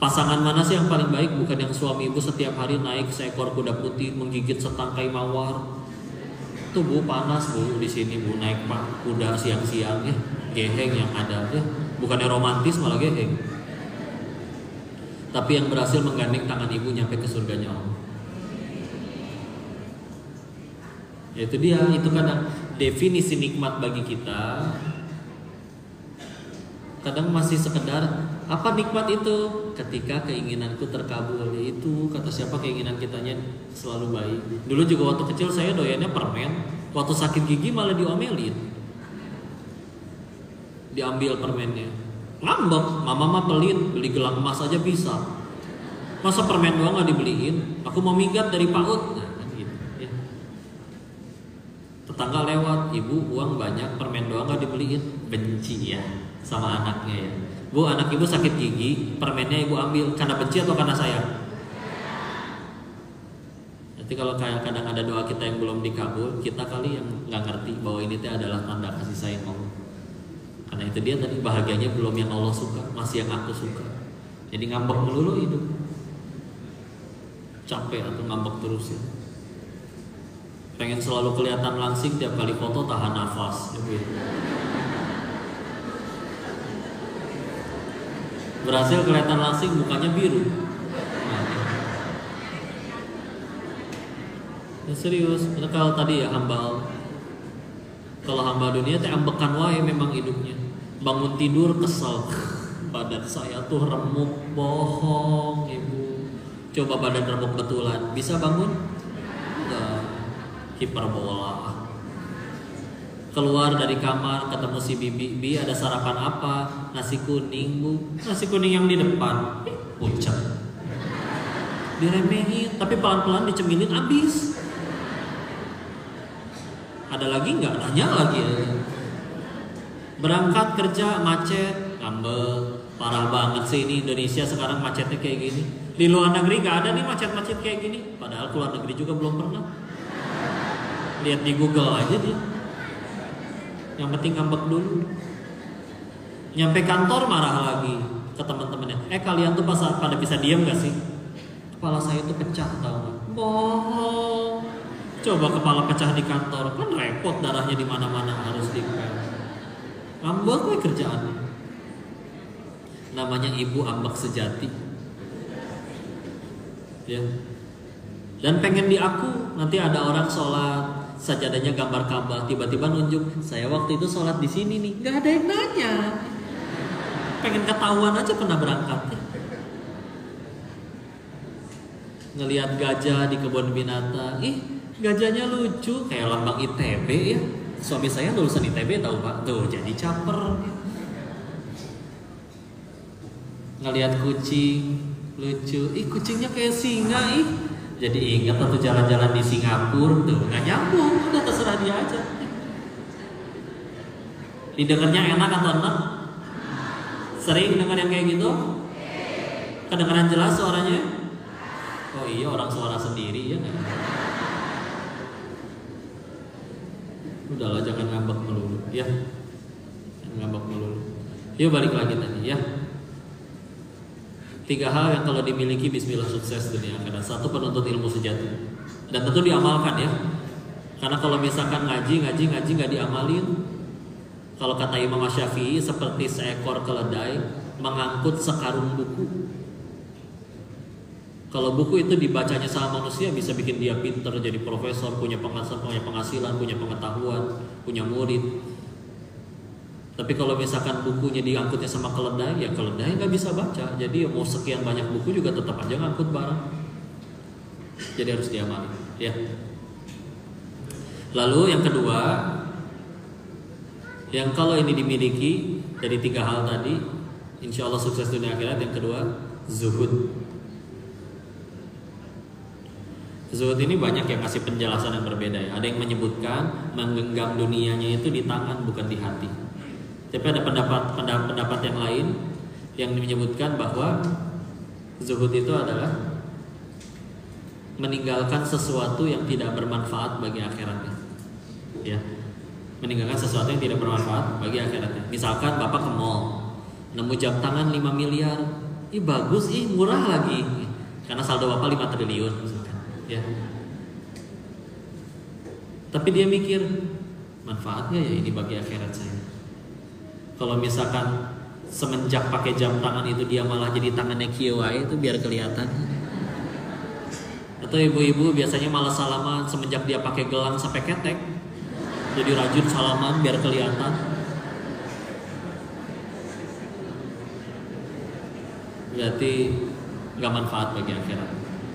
Pasangan mana sih yang paling baik? Bukan yang suami ibu setiap hari naik seekor kuda putih menggigit setangkai mawar. Tuh bu, panas bu di sini bu, naik pak kuda siang-siang ya, geheng yang ada ya, bukannya romantis malah geheng. Tapi yang berhasil menggandeng tangan ibu nyampe ke surganya Allah. Ya itu dia, itu kadang definisi nikmat bagi kita. Kadang masih sekedar apa nikmat itu? Ketika keinginanku terkabul. Itu kata siapa, keinginan kitanya selalu baik. Dulu juga waktu kecil saya doyannya permen. Waktu sakit gigi malah diomelin, diambil permennya. Ngambek, mama mah pelit, beli gelang emas aja bisa. Masa permen doang gak dibeliin? Aku mau minggat dari PAUD. Nah, kan gitu, ya. Tetangga lewat, ibu uang banyak, permen doang gak dibeliin. Benci ya sama anaknya ya. Bu, anak ibu sakit gigi, permennya ibu ambil karena benci atau karena sayang? Nanti kalau kayak kadang ada doa kita yang belum dikabul, kita kali yang nggak ngerti bahwa ini adalah tanda kasih sayang Allah. Karena itu dia tadi, bahagianya belum yang Allah suka, masih yang aku suka. Jadi ngambek melulu hidup, capek atau ngambek terus ya. Pengen selalu kelihatan langsing, tiap kali foto tahan nafas ya, gitu. Berhasil kelihatan langsing, mukanya biru. Ya serius, kalau tadi ya hamba, kalau hamba dunia teh ambekan wae memang hidupnya. Bangun tidur kesel, badan saya tuh remuk, bohong ibu. Coba badan remuk betulan, bisa bangun? Enggak, hiperbola. Keluar dari kamar ketemu si bibi, bi ada sarapan apa? Nasi kuning bu. Nasi kuning yang di depan, pucat. Diremehin, tapi pelan-pelan dicemilin habis. Ada lagi nggak? Nanya lagi. Berangkat kerja macet, ngambek. Parah banget sih ini Indonesia sekarang macetnya kayak gini. Di luar negeri nggak ada nih macet-macet kayak gini. Padahal keluar negeri juga belum pernah. Lihat di Google aja dia. Yang penting ngambek dulu. Nyampe kantor marah lagi ke teman-temannya. Kalian tuh pada bisa diam gak sih? Kepala saya tuh pecah, tau gak? Bohong. Coba kepala pecah di kantor, kan repot, darahnya di mana-mana harus dipel. Ngambek gue kerjaannya. Namanya ibu ambek sejati. Ya. Dan pengen diaku, nanti ada orang sholat sajadahnya gambar Ka'bah, tiba-tiba nunjuk, saya waktu itu sholat di sini nih, nggak ada yang nanya. Pengen ketahuan aja pernah berangkat. Ngelihat gajah di kebun binatang, gajahnya lucu, kayak lambang ITB ya. Suami saya lulusan ITB tahu pak, tuh jadi caper. Ngelihat kucing lucu, kucingnya kayak singa Jadi ingat waktu jalan-jalan di Singapura tuh nggak nyambung, udah terserah dia aja. Didengarnya enak atau enggak? Sering dengar yang kayak gitu? Kedengaran jelas suaranya? Oh iya, orang suara sendiri ya kan? Udahlah jangan ngambek melulu ya. Jangan ngambek melulu. Yuk balik lagi tadi ya. 3 hal yang kalau dimiliki bismillah sukses dunia akhirat. 1, penuntut ilmu sejati. Dan tentu diamalkan ya. Karena kalau misalkan ngaji nggak diamalin, kalau kata Imam Syafi'i seperti seekor keledai mengangkut sekarung buku. Kalau buku itu dibacanya sama manusia bisa bikin dia pinter, jadi profesor, punya penghasilan, punya pengetahuan, punya murid. Tapi kalau misalkan bukunya diangkutnya sama keledai, ya keledai nggak bisa baca. Jadi mau sekian banyak buku juga tetap aja ngangkut barang. Jadi harus diamali, ya. Lalu yang kedua, yang kalau ini dimiliki dari 3 hal tadi, insya Allah sukses dunia akhirat. Yang kedua, zuhud. Zuhud ini banyak yang kasih penjelasan yang berbeda ya. Ada yang menyebutkan menggenggam dunianya itu di tangan bukan di hati. Tapi ada pendapat yang lain yang menyebutkan bahwa zuhud itu adalah meninggalkan sesuatu yang tidak bermanfaat bagi akhiratnya. Ya, meninggalkan sesuatu yang tidak bermanfaat bagi akhiratnya. Misalkan Bapak ke mall, nemu jam tangan 5 miliar, ih bagus, ih murah lagi, karena saldo Bapak 5 triliun, misalkan. Ya. Tapi dia mikir manfaatnya ya ini bagi akhirat saya. Kalau misalkan semenjak pakai jam tangan itu dia malah jadi tangannya kiwai itu biar kelihatan. Atau ibu-ibu biasanya malah salaman semenjak dia pakai gelang sampai ketek. Jadi rajin salaman biar kelihatan. Berarti nggak manfaat bagi akhirat.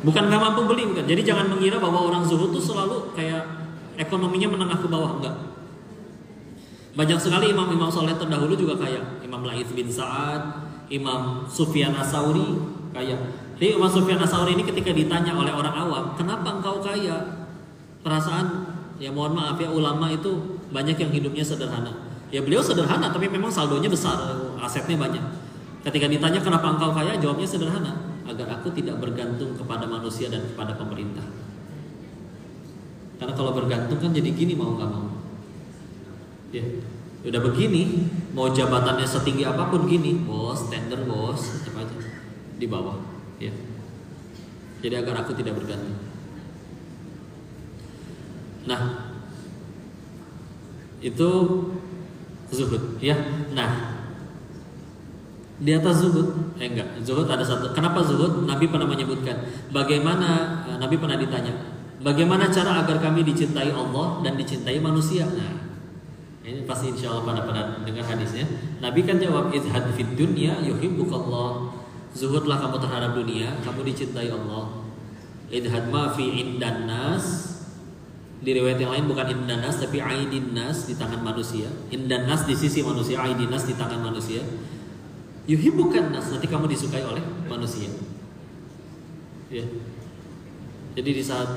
Bukan nggak mampu beli, bukan. Jadi jangan mengira bahwa orang zuhud tuh selalu kayak ekonominya menengah ke bawah, enggak. Banyak sekali imam-imam soleh terdahulu juga kayak Imam Laits bin Sa'ad, Imam Sufyan Ats-Tsauri kaya. Jadi Imam Sufyan Ats-Tsauri ini ketika ditanya oleh orang awam, kenapa engkau kaya? Perasaan, ya mohon maaf ya, ulama itu banyak yang hidupnya sederhana. Ya beliau sederhana, tapi memang saldonya besar, asetnya banyak. Ketika ditanya kenapa engkau kaya, jawabnya sederhana, agar aku tidak bergantung kepada manusia dan kepada pemerintah. Karena kalau bergantung kan jadi gini mau nggak mau. Ya, udah begini, mau jabatannya setinggi apapun gini, bos, tender bos, tetap aja di bawah. Ya, jadi agar aku tidak bergantung. Nah, itu zuhud, ya. Nah, di atas zuhud, zuhud ada satu. Kenapa zuhud? Nabi pernah menyebutkan. Bagaimana? Nabi pernah ditanya, bagaimana cara agar kami dicintai Allah dan dicintai manusia? Nah, ini pasti insya Allah pada dengar hadisnya. Nabi kan jawab, izhad fid dunya yuhibbukallah. Zuhudlah kamu terhadap dunia, kamu dicintai Allah. Izhad ma fi indan nas. Di riwayat yang lain bukan indan nas tapi aidin nas, di tangan manusia. Indan nas di sisi manusia, aidin nas di tangan manusia. Yuhibbukan nas, nanti kamu disukai oleh manusia. Ya. Jadi di saat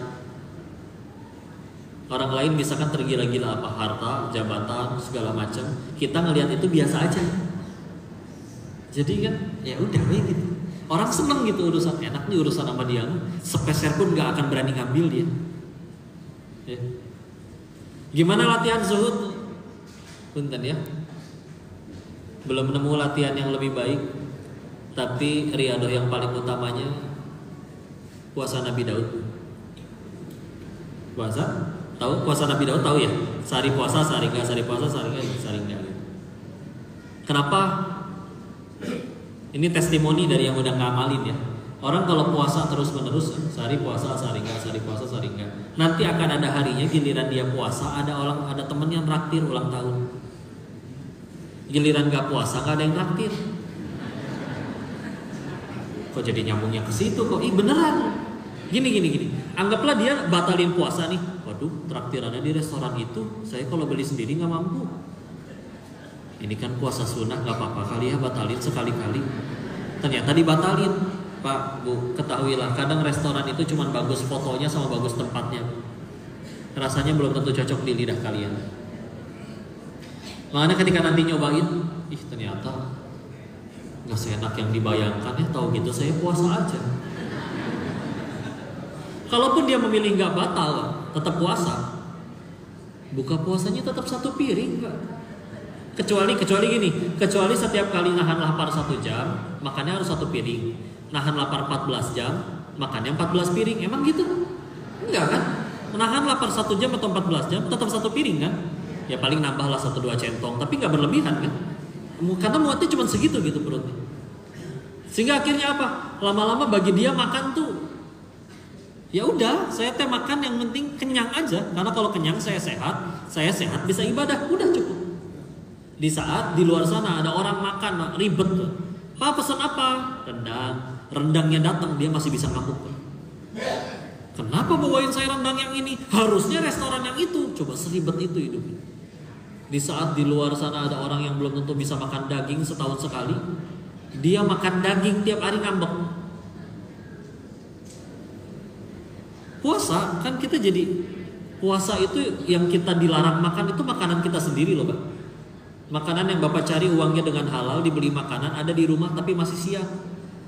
orang lain misalkan tergila-gila apa harta, jabatan, segala macam, kita ngelihat itu biasa aja. Jadi kan ya udah gitu. Orang seneng gitu urusan, enak nih urusan sama dia, sepeser pun nggak akan berani ngambil dia. Ya. Gimana latihan zuhud? Punten ya. Belum nemu latihan yang lebih baik, tapi riadoh yang paling utamanya puasa Nabi Daud. Puasa? Tahu puasa Nabi Daud tahu ya? Sehari puasa, sehari enggak, sehari puasa, sehari enggak. Kenapa? Ini testimoni dari yang udah ngamalin ya. Orang kalau puasa terus-menerus, sehari puasa, sehari enggak, sehari puasa, sehari enggak. Nanti akan ada harinya giliran dia puasa, ada temen yang traktir ulang tahun. Giliran enggak puasa, enggak ada yang traktir. Kok jadi nyambungnya ke situ kok? Ih beneran. Gini. Anggaplah dia batalin puasa nih. Waduh, traktirannya di restoran itu, saya kalau beli sendiri nggak mampu. Ini kan puasa sunnah, nggak apa-apa kali ya batalin sekali-kali. Ternyata dibatalin, Pak, Bu, ketahuilah kadang restoran itu cuma bagus fotonya sama bagus tempatnya. Rasanya belum tentu cocok di lidah kalian. Makanya ketika nanti nyobain, ternyata nggak seenak yang dibayangkan ya. Tahu gitu saya puasa aja. Kalaupun dia memilih nggak batal, tetap puasa, buka puasanya tetap 1 piring, Pak. Kecuali gini, kecuali setiap kali nahan lapar 1 jam, makannya harus 1 piring. Nahan lapar 14 jam, makannya 14 piring. Emang gitu? Enggak kan? Nahan lapar 1 jam atau 14 jam, tetap 1 piring kan? Ya paling nambahlah 1-2 centong, tapi nggak berlebihan kan? Karena muatnya cuma segitu gitu perutnya. Sehingga akhirnya apa? Lama-lama bagi dia makan tuh, ya udah, saya makan yang penting kenyang aja. Karena kalau kenyang saya sehat bisa ibadah, udah cukup. Di saat di luar sana ada orang makan ribet, Pak pesan apa? Rendang. Rendangnya datang dia masih bisa ngamuk. Kenapa bawain saya rendang yang ini? Harusnya restoran yang itu. Coba seribet itu hidupnya. Di saat di luar sana ada orang yang belum tentu bisa makan daging setahun sekali, dia makan daging tiap hari ngambek. Puasa kan kita jadi puasa itu yang kita dilarang makan itu makanan kita sendiri loh, Pak. Makanan yang Bapak cari uangnya dengan halal, dibeli makanan ada di rumah tapi masih siap.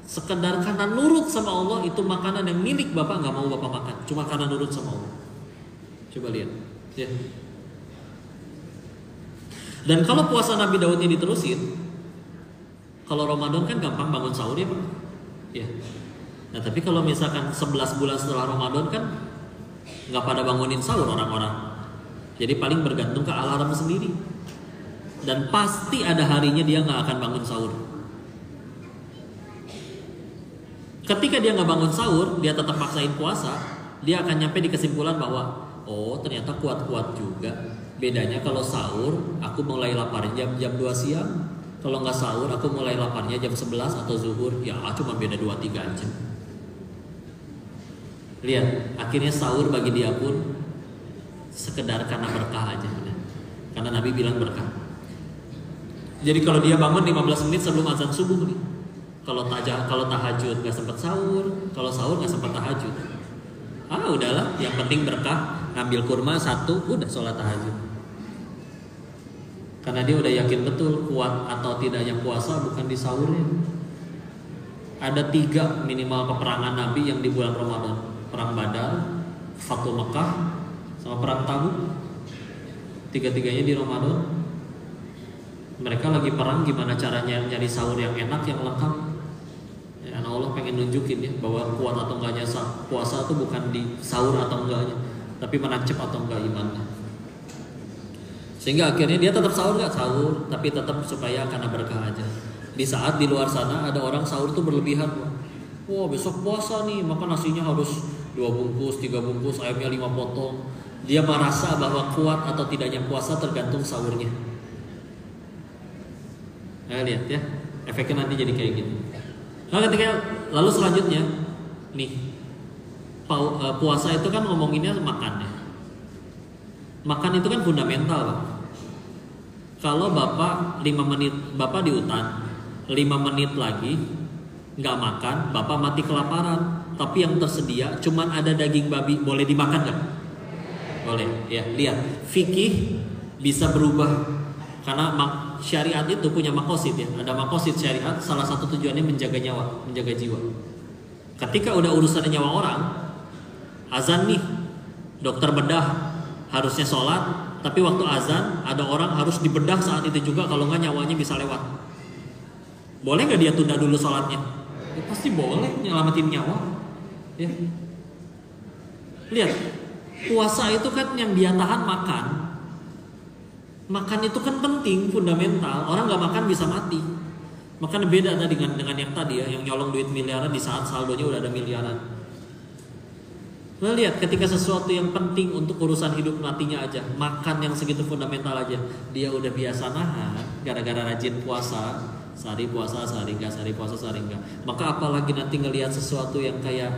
Sekedar karena nurut sama Allah, itu makanan yang milik Bapak, nggak mau Bapak makan, cuma karena nurut sama Allah. Coba lihat, ya. Dan kalau puasa Nabi Daud ini diterusin, kalau Ramadan kan gampang bangun sahur ya Pak. Ya. Nah tapi kalau misalkan 11 bulan setelah Ramadan kan nggak pada bangunin sahur orang-orang. Jadi paling bergantung ke alarm sendiri. Dan pasti ada harinya dia nggak akan bangun sahur. Ketika dia nggak bangun sahur, dia tetap maksain puasa, dia akan nyampe di kesimpulan bahwa oh ternyata kuat-kuat juga. Bedanya kalau sahur, aku mulai laparnya jam 2 siang. Kalau nggak sahur, aku mulai laparnya jam 11 atau zuhur. Ya cuma beda 2-3 aja. Lihat, akhirnya sahur bagi dia pun sekedar karena berkah aja. Karena Nabi bilang berkah. Jadi kalau dia bangun 15 menit sebelum azan subuh nih. Kalau tahajud nggak sempat sahur, kalau sahur nggak sempat tahajud. Udahlah, yang penting berkah, ngambil kurma 1, udah sholat tahajud. Karena dia udah yakin betul kuat atau tidaknya puasa bukan di sahurnya. Ada 3 minimal peperangan Nabi yang di bulan Ramadan. Perang Badar, Fathu Mekah, sama perang Tabuk. 3-tiganya di Ramadan. Mereka lagi perang, gimana caranya nyari sahur yang enak, yang lengkap. Ya, Allah pengen nunjukin ya bahwa kuat atau enggaknya puasa itu bukan di sahur atau enggaknya, tapi menancap atau enggak imannya. Sehingga akhirnya dia tetap sahur, nggak sahur, tapi tetap supaya karena berkah aja. Di saat di luar sana ada orang sahur tuh berlebihan. Wah besok puasa nih, maka nasinya harus 2 bungkus, 3 bungkus, ayamnya 5 potong. Dia merasa bahwa kuat atau tidaknya puasa tergantung sahurnya. Nah, lihat ya, efeknya nanti jadi kayak gitu. Nah, lalu selanjutnya, nih, puasa itu kan ngomonginnya makan ya. Makan itu kan fundamental, Pak. Kalau Bapak 5 menit, Bapak di hutan, 5 menit lagi nggak makan, Bapak mati kelaparan. Tapi yang tersedia cuman ada daging babi, boleh dimakan nggak? Boleh, ya. Lihat, fikih bisa berubah karena syariat itu punya makosid ya. Ada makosid syariat, salah satu tujuannya menjaga nyawa, menjaga jiwa. Ketika udah urusan nyawa orang, azan nih, dokter bedah harusnya sholat, tapi waktu azan ada orang harus dibedah saat itu juga, kalau nggak nyawanya bisa lewat. Boleh nggak dia tunda dulu sholatnya? Ya, pasti boleh, nyelamatin nyawa. Ya. Lihat, puasa itu kan yang dia tahan makan. Makan itu kan penting, fundamental. Orang nggak makan bisa mati. Makanya beda tadi dengan yang tadi ya, yang nyolong duit miliaran di saat saldonya udah ada miliaran. Nah, lihat, ketika sesuatu yang penting untuk urusan hidup matinya aja, makan yang segitu fundamental aja, dia udah biasa nahan gara-gara rajin puasa, sehari puasa, sehari enggak, sehari puasa, sehari enggak. Maka apalagi nanti ngelihat sesuatu yang kayak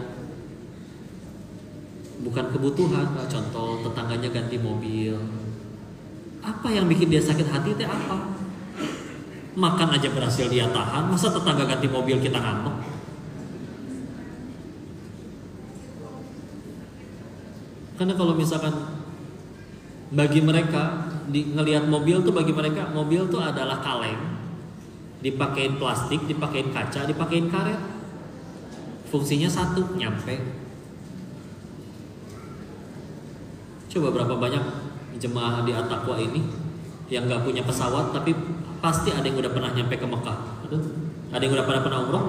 bukan kebutuhan, contoh tetangganya ganti mobil. Apa yang bikin dia sakit hati itu apa? Makan aja berhasil dia tahan, masa tetangga ganti mobil kita ngambek? Karena kalau misalkan bagi mereka ngelihat mobil tuh, bagi mereka mobil tuh adalah kaleng, dipakein plastik, dipakein kaca, dipakein karet. Fungsinya satu, nyampe. Coba berapa banyak jemaah di At-Taqwa ini yang nggak punya pesawat, tapi pasti ada yang udah pernah nyampe ke Mekah. Ada yang udah pernah umroh.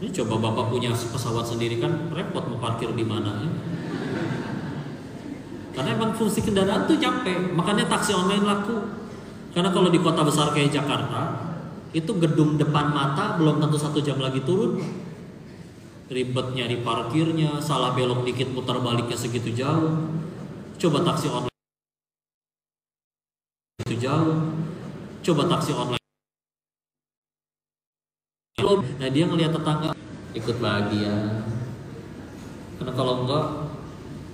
Ini coba Bapak punya pesawat sendiri kan repot mau parkir di mana ya? Karena emang fungsi kendaraan tuh nyampe. Makanya taksi online laku. Karena kalau di kota besar kayak Jakarta, itu gedung depan mata belum tentu 1 jam lagi turun. Ribet nyari parkirnya, salah belok dikit putar baliknya segitu jauh. Coba taksi online itu jauh. Coba taksi online. Nah dia ngelihat tetangga ikut bahagia. Karena kalau enggak,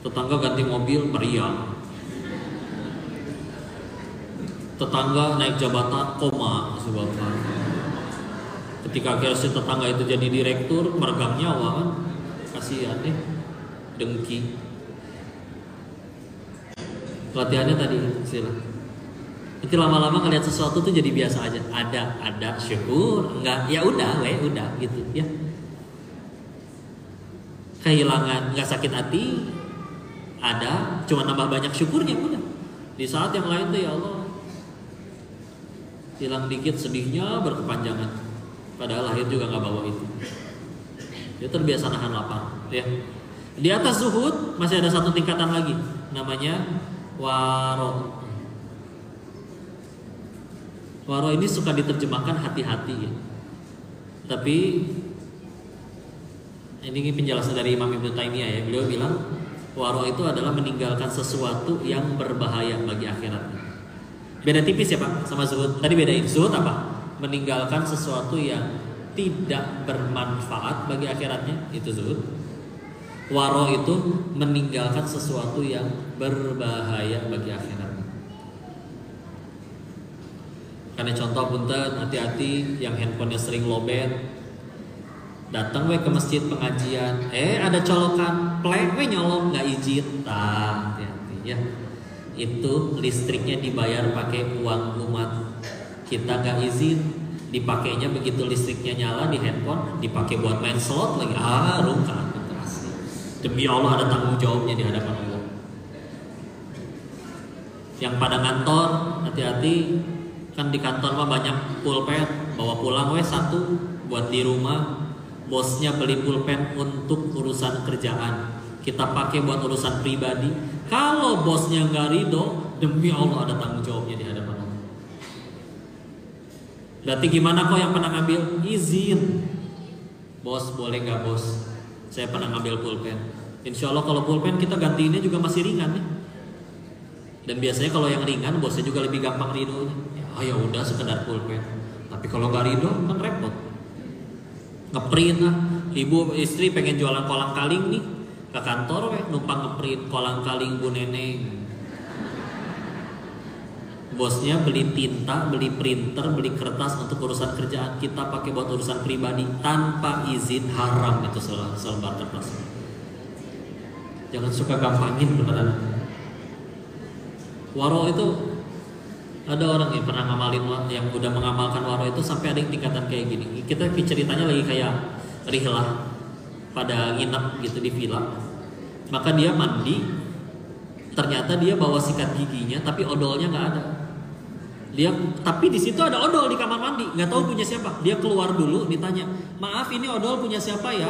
tetangga ganti mobil meriah. Tetangga naik jabatan koma si bapak. Ketika akhirnya si tetangga itu jadi direktur, meregang nyawa kan. Kasihan deh, dengki. Latihannya tadi sila. Nanti lama-lama ngeliat sesuatu tuh jadi biasa aja. Ada syukur, enggak ya udah, udah gitu ya. Kehilangan nggak sakit hati, ada, cuma nambah banyak syukurnya udah. Di saat yang lain tuh ya Allah, hilang dikit sedihnya berkepanjangan. Padahal lahir juga nggak bawa itu. Dia terbiasa nahan lapar, ya. Di atas zuhud masih ada satu tingkatan lagi, namanya waro. Waro ini suka diterjemahkan hati-hati ya. Tapi ini penjelasan dari Imam Ibnu Taimiyah ya. Beliau bilang waro itu adalah meninggalkan sesuatu yang berbahaya bagi akhiratnya. Beda tipis ya Pak sama zuhud. Tadi bedain. Zuhud apa? Meninggalkan sesuatu yang tidak bermanfaat bagi akhiratnya, itu zuhud. Waro itu meninggalkan sesuatu yang berbahaya bagi akhiratnya. Karena contoh punten, hati-hati yang handphonenya sering lobet. Datang we ke masjid pengajian, ada colokan, play we nyolong nggak izin, hati-hati ya. Itu listriknya dibayar pakai uang umat, kita nggak izin, dipakainya begitu listriknya nyala di handphone, dipakai buat main slot lagi, rungkat terasi. Demi Allah ada tanggung jawabnya di hadapan Allah. Yang pada kantor, hati-hati. Kan di kantor mah banyak pulpen, bawa pulang satu buat di rumah. Bosnya beli pulpen untuk urusan kerjaan, kita pakai buat urusan pribadi. Kalau bosnya nggak ridho, demi Allah ada tanggung jawabnya di hadapan Allah. Berarti gimana kok yang pernah ngambil izin? Bos boleh nggak bos? Saya pernah ngambil pulpen. Insya Allah kalau pulpen kita gantiinnya juga masih ringan nih. Dan biasanya kalau yang ringan bosnya juga lebih gampang ridhonya. Ya udah sekedar pulpen. Tapi kalau nggak ridho kan repot. Ngeprint lah. Ibu istri pengen jualan kolang kaling nih ke kantor numpang ngeprint kolang kaling Bu Neneng. Bosnya beli tinta, beli printer, beli kertas untuk urusan kerjaan, kita pakai buat urusan pribadi tanpa izin, haram itu selembar kertas. Jangan suka gampangin beneran. Waro itu ada orang yang pernah ngamalin, yang udah mengamalkan waro itu sampai ada yang tingkatan kayak gini. Kita ceritanya lagi kayak rihlah pada nginep gitu di villa. Maka dia mandi, ternyata dia bawa sikat giginya tapi odolnya nggak ada. Tapi di situ ada odol di kamar mandi, nggak tahu punya siapa. Dia keluar dulu, ditanya, maaf ini odol punya siapa ya?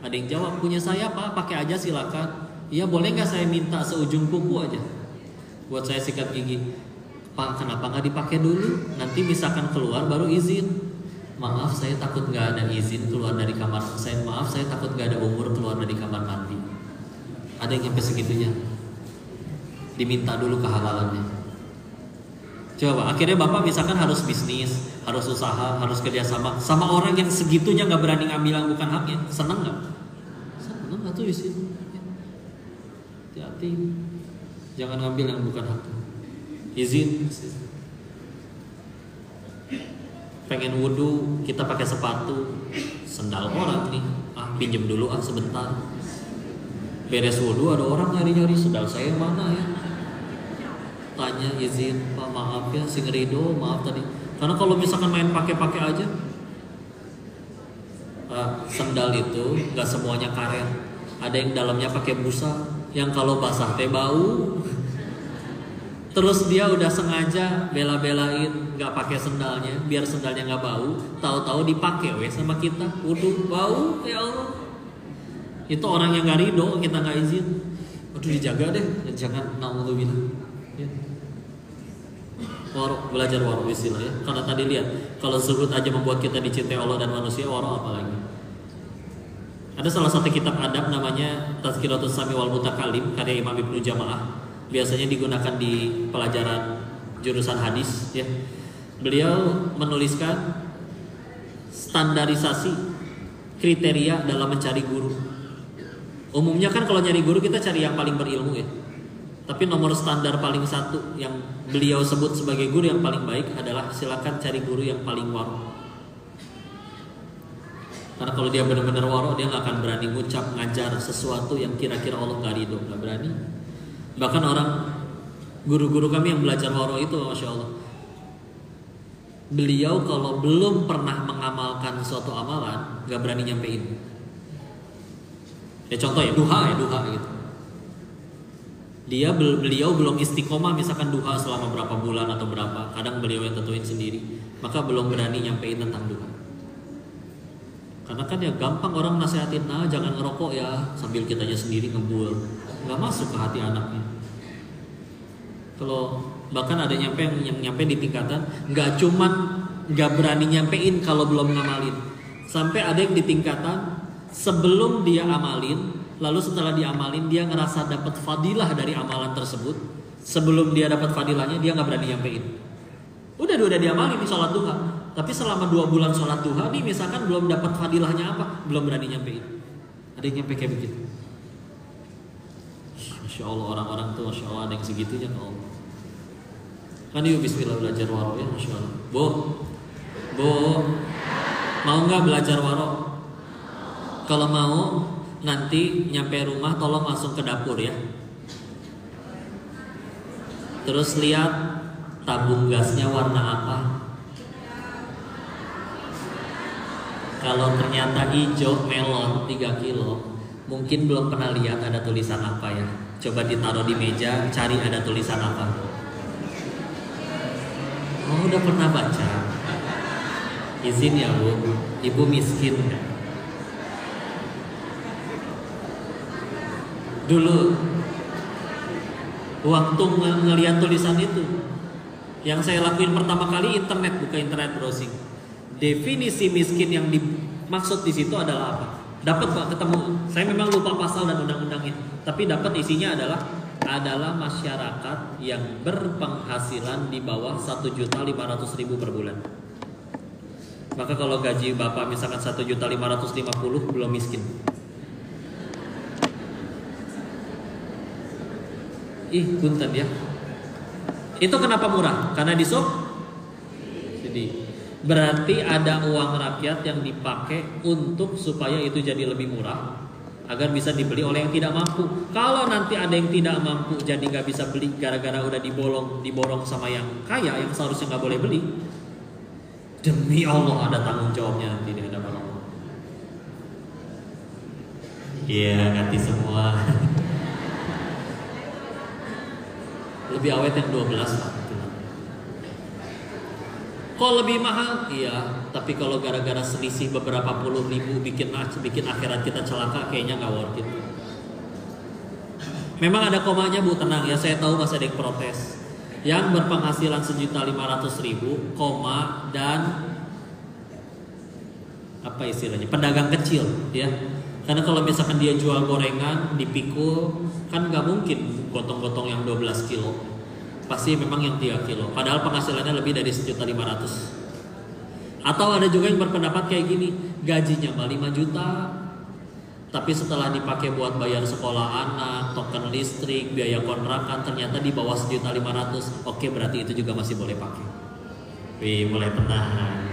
Ada yang jawab, punya saya Pak, pakai aja silakan. Iya boleh nggak saya minta seujung kuku aja buat saya sikat gigi. Pak, kenapa nggak dipakai dulu? Nanti misalkan keluar baru izin. Maaf, saya takut nggak ada izin keluar dari kamar. Maaf, saya takut nggak ada umur keluar dari kamar mandi. Ada yang sampai segitunya. Diminta dulu kehalalannya. Coba, akhirnya bapak misalkan harus bisnis, harus usaha, harus kerjasama sama orang yang segitunya nggak berani ngambil yang bukan haknya. Seneng nggak? Seneng nggak tuh izin? Hati-hati, jangan ngambil yang bukan haknya. Izin. Pengen wudhu, kita pakai sepatu, sendal orang nih, pinjem dulu sebentar. Beres wudhu ada orang nyari-nyari sendal saya mana ya? Tanya izin, Pak maaf ya, sing ridho, maaf tadi. Karena kalau misalkan main pakai-pakai aja, sendal itu nggak semuanya karet. Ada yang dalamnya pakai busa, yang kalau basah teh bau. Terus dia udah sengaja bela-belain nggak pakai sendalnya biar sendalnya nggak bau. Tahu-tahu dipakai sama kita, waduh bau ya Allah. Itu orang yang nggak ridho, kita nggak izin. Waduh dijaga deh, jangan naudzubillah. Ya. Waro, belajar waro istilah ya. Karena tadi lihat, kalau zuhud aja membuat kita dicintai Allah dan manusia, waro apalagi. Ada salah satu kitab adab namanya Tazkiratus Sami wal Mutakallim karya Imam Ibnu Jamaah. Biasanya digunakan di pelajaran jurusan hadis ya. Beliau menuliskan standarisasi kriteria dalam mencari guru. Umumnya kan kalau nyari guru kita cari yang paling berilmu ya. Tapi nomor standar paling satu yang beliau sebut sebagai guru yang paling baik adalah silakan cari guru yang paling waro. Karena kalau dia benar-benar waro, dia nggak akan berani ngucap ngajar sesuatu yang kira-kira Allah nggak ridho, nggak berani. Bahkan orang guru-guru kami yang belajar waro itu, masya Allah, beliau kalau belum pernah mengamalkan suatu amalan nggak berani nyampein. Ya contoh ya duha gitu. Beliau belum istiqomah misalkan duha selama berapa bulan atau berapa, kadang beliau yang tentuin sendiri, maka belum berani nyampein tentang duha. Karena kan ya gampang orang nasihatin, nah jangan ngerokok ya, sambil kitanya sendiri ngebul, nggak masuk ke hati anaknya. Kalau bahkan ada yang nyampe di tingkatan nggak cuman nggak berani nyampein kalau belum ngamalin, sampai ada yang di tingkatan sebelum dia amalin, lalu setelah diamalin dia ngerasa dapat fadilah dari amalan tersebut, sebelum dia dapat fadilahnya dia nggak berani nyampein. Udah diamalin di sholat duha, tapi selama 2 bulan sholat duha nih misalkan belum dapat fadilahnya apa, belum berani nyampein. Ada yang nyampe kayak begitu. Masya Allah, orang-orang tuh Masya Allah ada yang segitunya ke Allah. Kan yuk bismillah belajar waro ya, Masya Allah. Bu, mau nggak belajar waro? Kalau mau nanti nyampe rumah tolong langsung ke dapur ya. Terus lihat tabung gasnya warna apa. Kalau ternyata hijau melon 3 kilo, mungkin belum pernah lihat ada tulisan apa ya. Coba ditaruh di meja, cari ada tulisan apa. Oh, udah pernah baca. Izin ya Bu, Ibu miskin. Dulu waktu ngelihat tulisan itu, yang saya lakuin pertama kali internet, buka internet browsing. Definisi miskin yang dimaksud di situ adalah apa? Dapat Pak ketemu. Saya memang lupa pasal dan undang-undangnya, tapi dapat isinya adalah masyarakat yang berpenghasilan di bawah 1.500.000 per bulan. Maka kalau gaji Bapak misalkan 1.550.000 belum miskin. Ih, punten ya. Itu kenapa murah? Karena jadi berarti ada uang rakyat yang dipakai untuk supaya itu jadi lebih murah, agar bisa dibeli oleh yang tidak mampu. Kalau nanti ada yang tidak mampu jadi nggak bisa beli gara-gara udah diborong sama yang kaya yang seharusnya nggak boleh beli, demi Allah ada tanggung jawabnya nanti di hadapan Allah. Iya, ganti semua. Lebih awet yang 12 Pak. Kok lebih mahal? Iya, tapi kalau gara-gara selisih beberapa puluh ribu bikin akhirat kita celaka, kayaknya nggak worth it. Memang ada komanya Bu, tenang ya, saya tahu masih ada yang protes. Yang berpenghasilan 1.500.000, koma dan apa istilahnya, pedagang kecil ya. Karena kalau misalkan dia jual gorengan dipikul, kan nggak mungkin gotong-gotong yang 12 kilo. Pasti memang yang 3 kilo. Padahal penghasilannya lebih dari 1.500.000. Atau ada juga yang berpendapat kayak gini, gajinya mah 5 juta, tapi setelah dipakai buat bayar sekolah anak, token listrik, biaya kontrakan, ternyata di bawah 1.500.000. Oke, berarti itu juga masih boleh pakai. Wih, mulai tenang.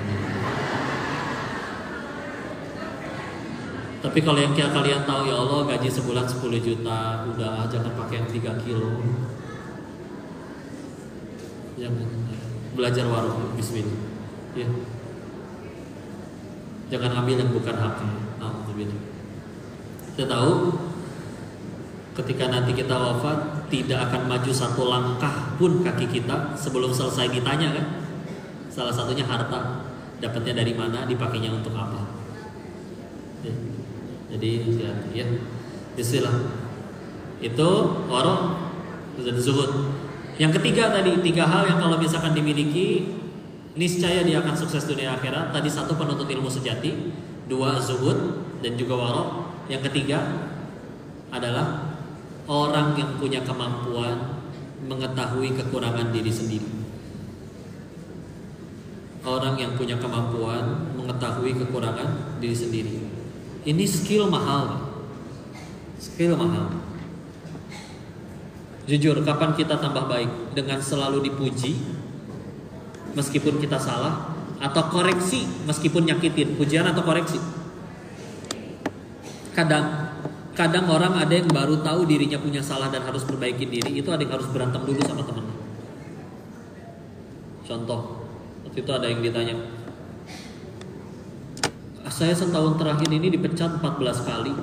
Tapi kalau yang kalian tahu, ya Allah, gaji sebulan 10 juta, udah jangan pakai yang 3 kilo. Jangan belajar warung, bismillah. Ya. Jangan ambil yang bukan haknya. Alhamdulillah. Kita tahu ketika nanti kita wafat tidak akan maju satu langkah pun kaki kita sebelum selesai ditanya kan. Salah satunya harta. Dapatnya dari mana, dipakainya untuk apa. Ya. Jadi ya, bismillah. Itu warung dan zuhud. Yang ketiga tadi, 3 hal yang kalau misalkan dimiliki niscaya dia akan sukses dunia akhirat. Tadi 1 penuntut ilmu sejati, 2 zuhud dan juga wara'. Yang ketiga adalah orang yang punya kemampuan mengetahui kekurangan diri sendiri. orang yang punya kemampuan mengetahui kekurangan diri sendiri. Ini skill mahal. Skill mahal. Jujur, kapan kita tambah baik? Dengan selalu dipuji meskipun kita salah, atau koreksi meskipun nyakitin? Pujian atau koreksi? Kadang orang ada yang baru tahu dirinya punya salah dan harus perbaiki diri, itu ada yang harus berantem dulu sama temennya. Contoh, waktu itu ada yang ditanya, saya setahun terakhir ini dipecat 14 kali,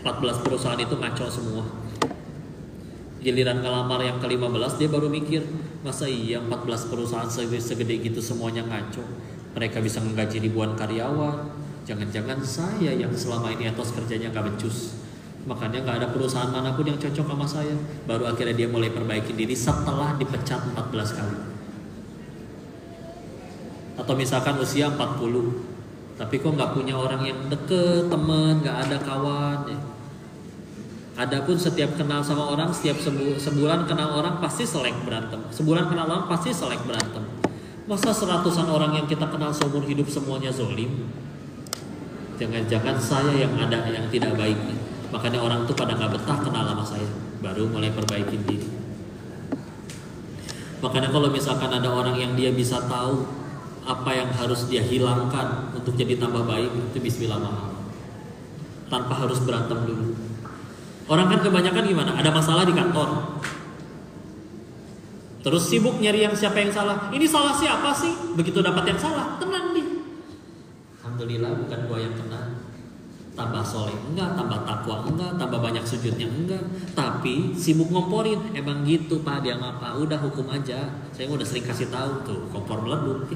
14 perusahaan itu ngaco semua. Giliran ngelamar yang ke-15 dia baru mikir, masa iya 14 perusahaan segede gitu semuanya ngaco, mereka bisa menggaji ribuan karyawan, jangan-jangan saya yang selama ini etos kerjanya gak becus, makanya gak ada perusahaan manapun yang cocok sama saya. Baru akhirnya dia mulai perbaiki diri setelah dipecat 14 kali. Atau misalkan usia 40, tapi kok gak punya orang yang deket, temen, gak ada kawan ya. Adapun setiap kenal sama orang, setiap sebulan kenal orang pasti selek berantem. Sebulan kenal orang pasti selek berantem. Masa 100-an orang yang kita kenal seumur hidup semuanya zolim? Jangan-jangan saya yang ada yang tidak baik. Makanya orang tuh pada gak betah kenal sama saya, baru mulai perbaiki diri. Makanya kalau misalkan ada orang yang dia bisa tahu apa yang harus dia hilangkan untuk jadi tambah baik, itu bismillah mahal, tanpa harus berantem dulu. Orang kan kebanyakan gimana? Ada masalah di kantor, terus sibuk nyari yang siapa yang salah. Ini salah siapa sih? Begitu dapat yang salah, tenang nih. Alhamdulillah bukan gua yang kena. Tambah soleh enggak, tambah takwa enggak, tambah banyak sujudnya enggak, tapi sibuk ngomporin. Emang gitu Pak, dia ngapa? Udah hukum aja. Saya udah sering kasih tahu tuh, kompor meleduk.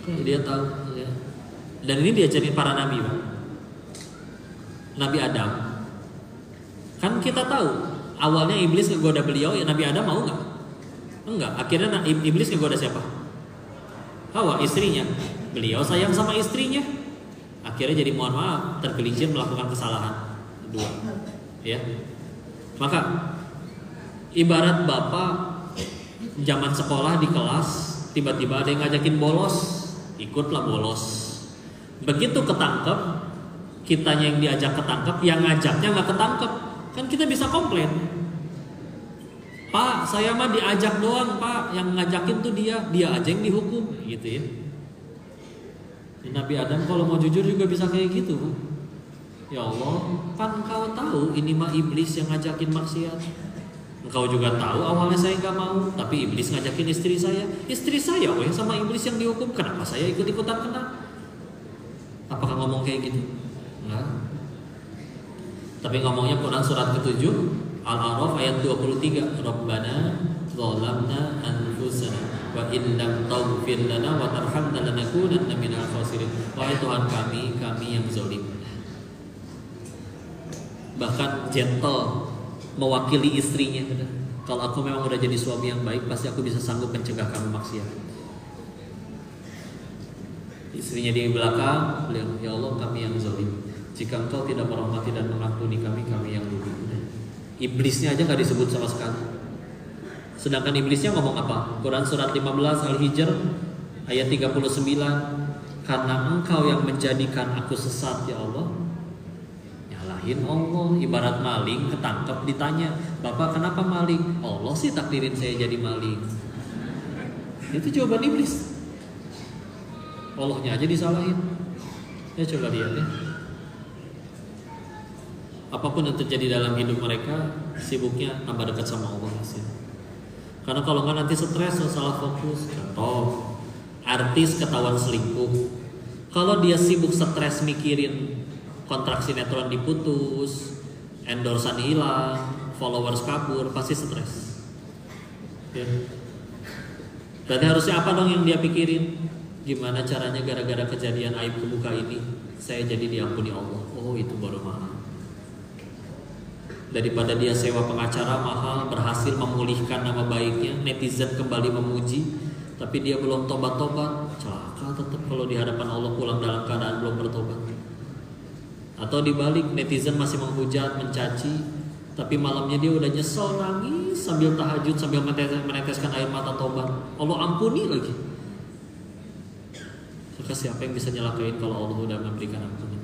Dia tahu ya. Dan ini diajarin para nabi, Pak. Nabi Adam. Kan kita tahu awalnya iblis ngegoda beliau, ya Nabi Adam mau nggak? Enggak. Akhirnya iblis ngegoda siapa? Hawa, istrinya. Beliau sayang sama istrinya. Akhirnya jadi mohon maaf tergelincir melakukan kesalahan kedua. Ya. Maka ibarat bapak zaman sekolah di kelas tiba-tiba ada yang ngajakin bolos, ikutlah bolos. Begitu ketangkep, kitanya yang diajak ketangkep, yang ngajaknya nggak ketangkep, kan kita bisa komplain. Pak, saya mah diajak doang Pak, yang ngajakin tuh dia aja yang dihukum, gitu ya. Nabi Adam kalau mau jujur juga bisa kayak gitu. Ya Allah, kan kau tahu ini mah iblis yang ngajakin maksiat. Engkau juga tahu awalnya saya nggak mau, tapi iblis ngajakin istri saya sama iblis yang dihukum, kenapa saya ikut-ikutan kena? Apakah ngomong kayak gitu? Enggak. Tapi ngomongnya Quran surat ke-7 Al-A'raf ayat 23, Rabbana zalamna anfusana wa in lam taghfir lana wa tarhamna lanakunanna minal khasirin. Wahai Tuhan kami yang zalim. Bahkan gentle mewakili istrinya. Kalau aku memang udah jadi suami yang baik, pasti aku bisa sanggup mencegah kamu maksiat. Istrinya di belakang, beliau, ya Allah kami yang zalim. Jika engkau tidak merahmati dan mengampuni kami yang lugu. Iblisnya aja gak disebut sama sekali. Sedangkan iblisnya ngomong apa? Quran surat 15 Al-Hijr ayat 39. Karena engkau yang menjadikan aku sesat ya Allah. Nyalahin Allah. Ibarat maling ketangkep ditanya, Bapak kenapa maling? Allah sih takdirin saya jadi maling. Itu jawaban iblis. Allahnya aja disalahin. Ya coba lihat ya. Apapun yang terjadi dalam hidup mereka, sibuknya tambah dekat sama Allah sih. Karena kalau nggak nanti stres, salah fokus. Contoh, artis ketahuan selingkuh. Kalau dia sibuk stres mikirin kontrak sinetron diputus, endorsan hilang, followers kabur, pasti stres. Ya. Berarti harusnya apa dong yang dia pikirin? Gimana caranya gara-gara kejadian aib kebuka ini saya jadi diampuni Allah. Oh itu baru mahal. Daripada dia sewa pengacara mahal, berhasil memulihkan nama baiknya, netizen kembali memuji, tapi dia belum tobat-tobat, celaka tetap kalau di hadapan Allah pulang dalam keadaan belum bertobat. Atau dibalik, netizen masih menghujat, mencaci, tapi malamnya dia udah nyesel, nangis sambil tahajud, sambil meneteskan air mata tobat, Allah ampuni lagi. Maka siapa yang bisa nyelakain kalau Allah udah memberikan ampunan?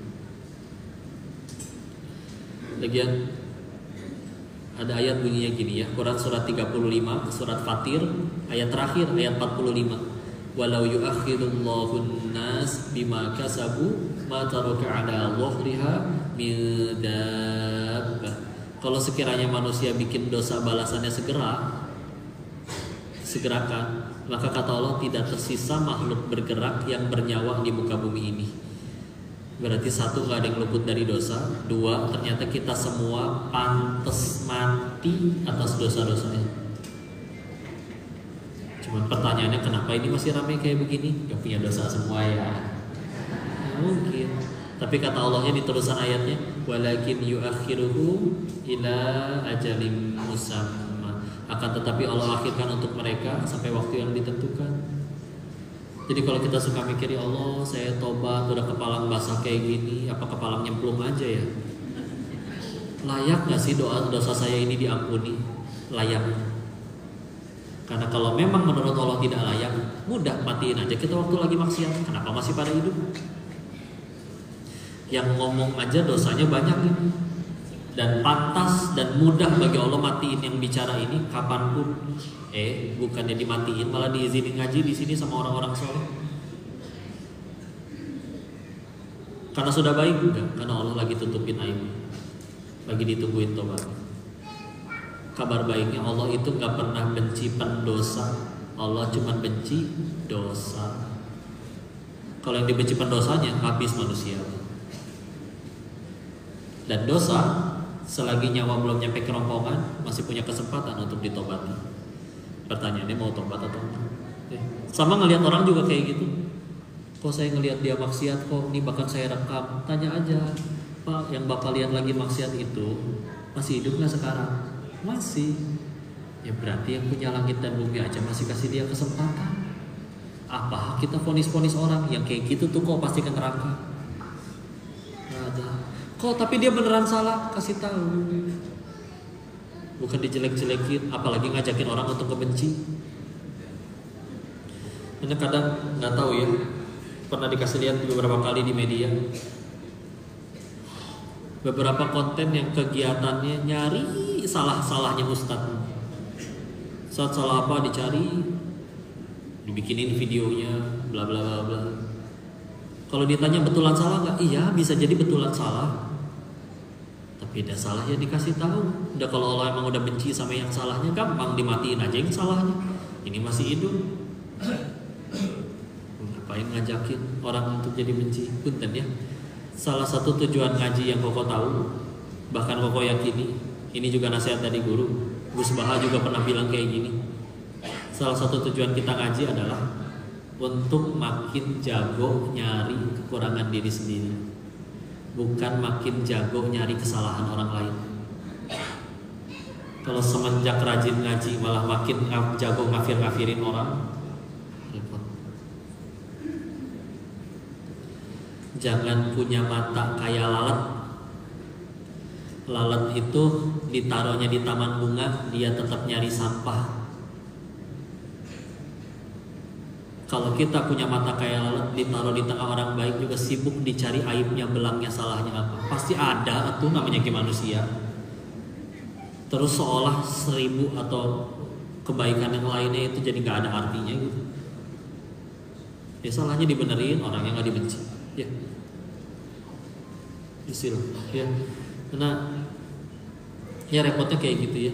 Lagian ada ayat bunyinya gini ya, Quran surat 35, surat Fatir, ayat terakhir, ayat 45. Walau yu'akhirullahu an-nas bima kasabu ma taraka 'ala dhahriha min dabbah. Kalau sekiranya manusia bikin dosa balasannya segerakan, maka kata Allah tidak tersisa makhluk bergerak yang bernyawa di muka bumi ini. Berarti satu, gak ada yang luput dari dosa. Dua, ternyata kita semua pantas mati atas dosa-dosanya. Cuman pertanyaannya, kenapa ini masih ramai kayak begini? Gak punya dosa semua ya? Mungkin. Tapi kata Allahnya di terusan ayatnya, walakin yuakhiruhum ila ajalim musamma. Akan tetapi Allah akhirkan untuk mereka sampai waktu yang ditentukan. Jadi kalau kita suka mikir, ya Allah saya tobat udah kepalang basah kayak gini, apa kepalang nyemplung aja ya? Layak gak sih dosa saya ini diampuni? Layak. Karena kalau memang menurut Allah tidak layak, mudah matiin aja kita waktu lagi maksiat. Kenapa masih pada hidup? Yang ngomong aja dosanya banyak ini. Dan pantas dan mudah bagi Allah matiin yang bicara ini kapanpun. Bukannya dimatiin, malah diizinin ngaji di sini sama orang-orang soleh. Karena sudah baik juga, karena Allah lagi tutupin aib, lagi ditungguin tobat. Kabar baiknya Allah itu nggak pernah benci pendosa, Allah cuma benci dosa. Kalau yang dibenci pendosanya habis manusia. Dan dosa selagi nyawa belum nyampe kerongkongan masih punya kesempatan untuk ditobati. Pertanyaannya mau tobat atau enggak? Sama ngelihat orang juga kayak gitu. Kok saya ngelihat dia maksiat, kok ini bahkan saya rekam. Tanya aja, Pak, yang Bapak lihat lagi maksiat itu masih hidup nggak sekarang? Masih. Ya berarti yang punya langit dan bumi aja masih kasih dia kesempatan. Apa kita vonis-vonis orang yang kayak gitu tuh kok pasti ke neraka? Nggak ada. Kok tapi dia beneran salah? Kasih tahu. Bukan dijelek-jelekin, apalagi ngajakin orang untuk kebenci. Karena kadang nggak tahu ya, pernah dikasih lihat beberapa kali di media, beberapa konten yang kegiatannya nyari salah-salahnya ustadz. Saat salah apa dicari, dibikinin videonya, bla bla bla bla. Kalau ditanya betulan salah nggak? Iya, bisa jadi betulan salah. Beda salah ya dikasih tahu. Udah kalau Allah emang udah benci sama yang salahnya, gampang dimatiin aja yang salahnya. Ini masih hidup. Ngapain ngajakin orang untuk jadi benci? Punten ya. Salah satu tujuan ngaji yang Koko tahu, bahkan Koko yakini, ini juga nasihat dari guru. Gus Baha juga pernah bilang kayak gini. Salah satu tujuan kita ngaji adalah untuk makin jago nyari kekurangan diri sendiri. Bukan makin jago nyari kesalahan orang lain. Kalau semenjak rajin ngaji malah makin jago ngafir-ngafirin orang, repot. Jangan punya mata kayak lalat. Lalat itu ditaruhnya di taman bunga, dia tetap nyari sampah. Kalau kita punya mata kayak lalat, ditaruh di tengah orang baik juga sibuk dicari aibnya, belangnya, salahnya apa. Pasti ada, itu namanya manusia. Terus seolah 1000 atau kebaikan yang lainnya itu jadi gak ada artinya gitu. Ya salahnya dibenerin, orangnya gak dibenci. Ya, istilah. Ya, karena ya repotnya kayak gitu ya.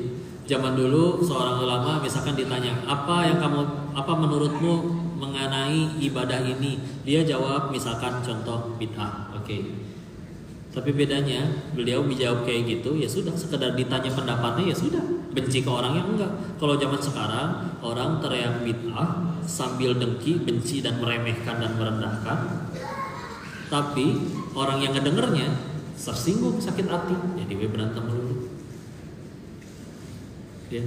Zaman dulu seorang ulama misalkan ditanya, apa menurutmu mengenai ibadah ini? Dia jawab misalkan contoh bid'ah. Oke. Tapi bedanya beliau dijawab kayak gitu, ya sudah, sekedar ditanya pendapatnya ya sudah, benci ke orang yang enggak. Kalau zaman sekarang orang teriak bid'ah sambil dengki, benci dan meremehkan dan merendahkan. Tapi orang yang ngedengernya tersinggung, sakit hati, jadi berantem dulu. Ya.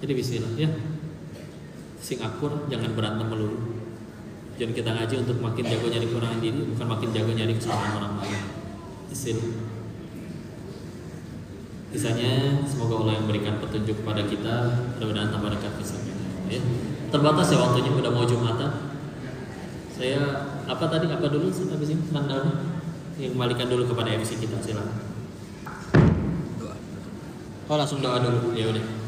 Jadi bismillah ya. Sing akur, jangan berantem melulu. Jangan kita ngaji untuk makin jago nyari kekurangan diri, bukan makin jago nyari kesalahan orang lain. Istilah. Sisanya semoga Allah yang berikan petunjuk kepada kita, mudah-mudahan tambah dekat kisahnya. Ya. Terbatas ya waktunya, udah mau Jumatan. Saya apa dulu habis ini mandalnya? Yang kembalikan dulu kepada MC kita, silakan. Doa. Oh langsung doa dulu, ya udah.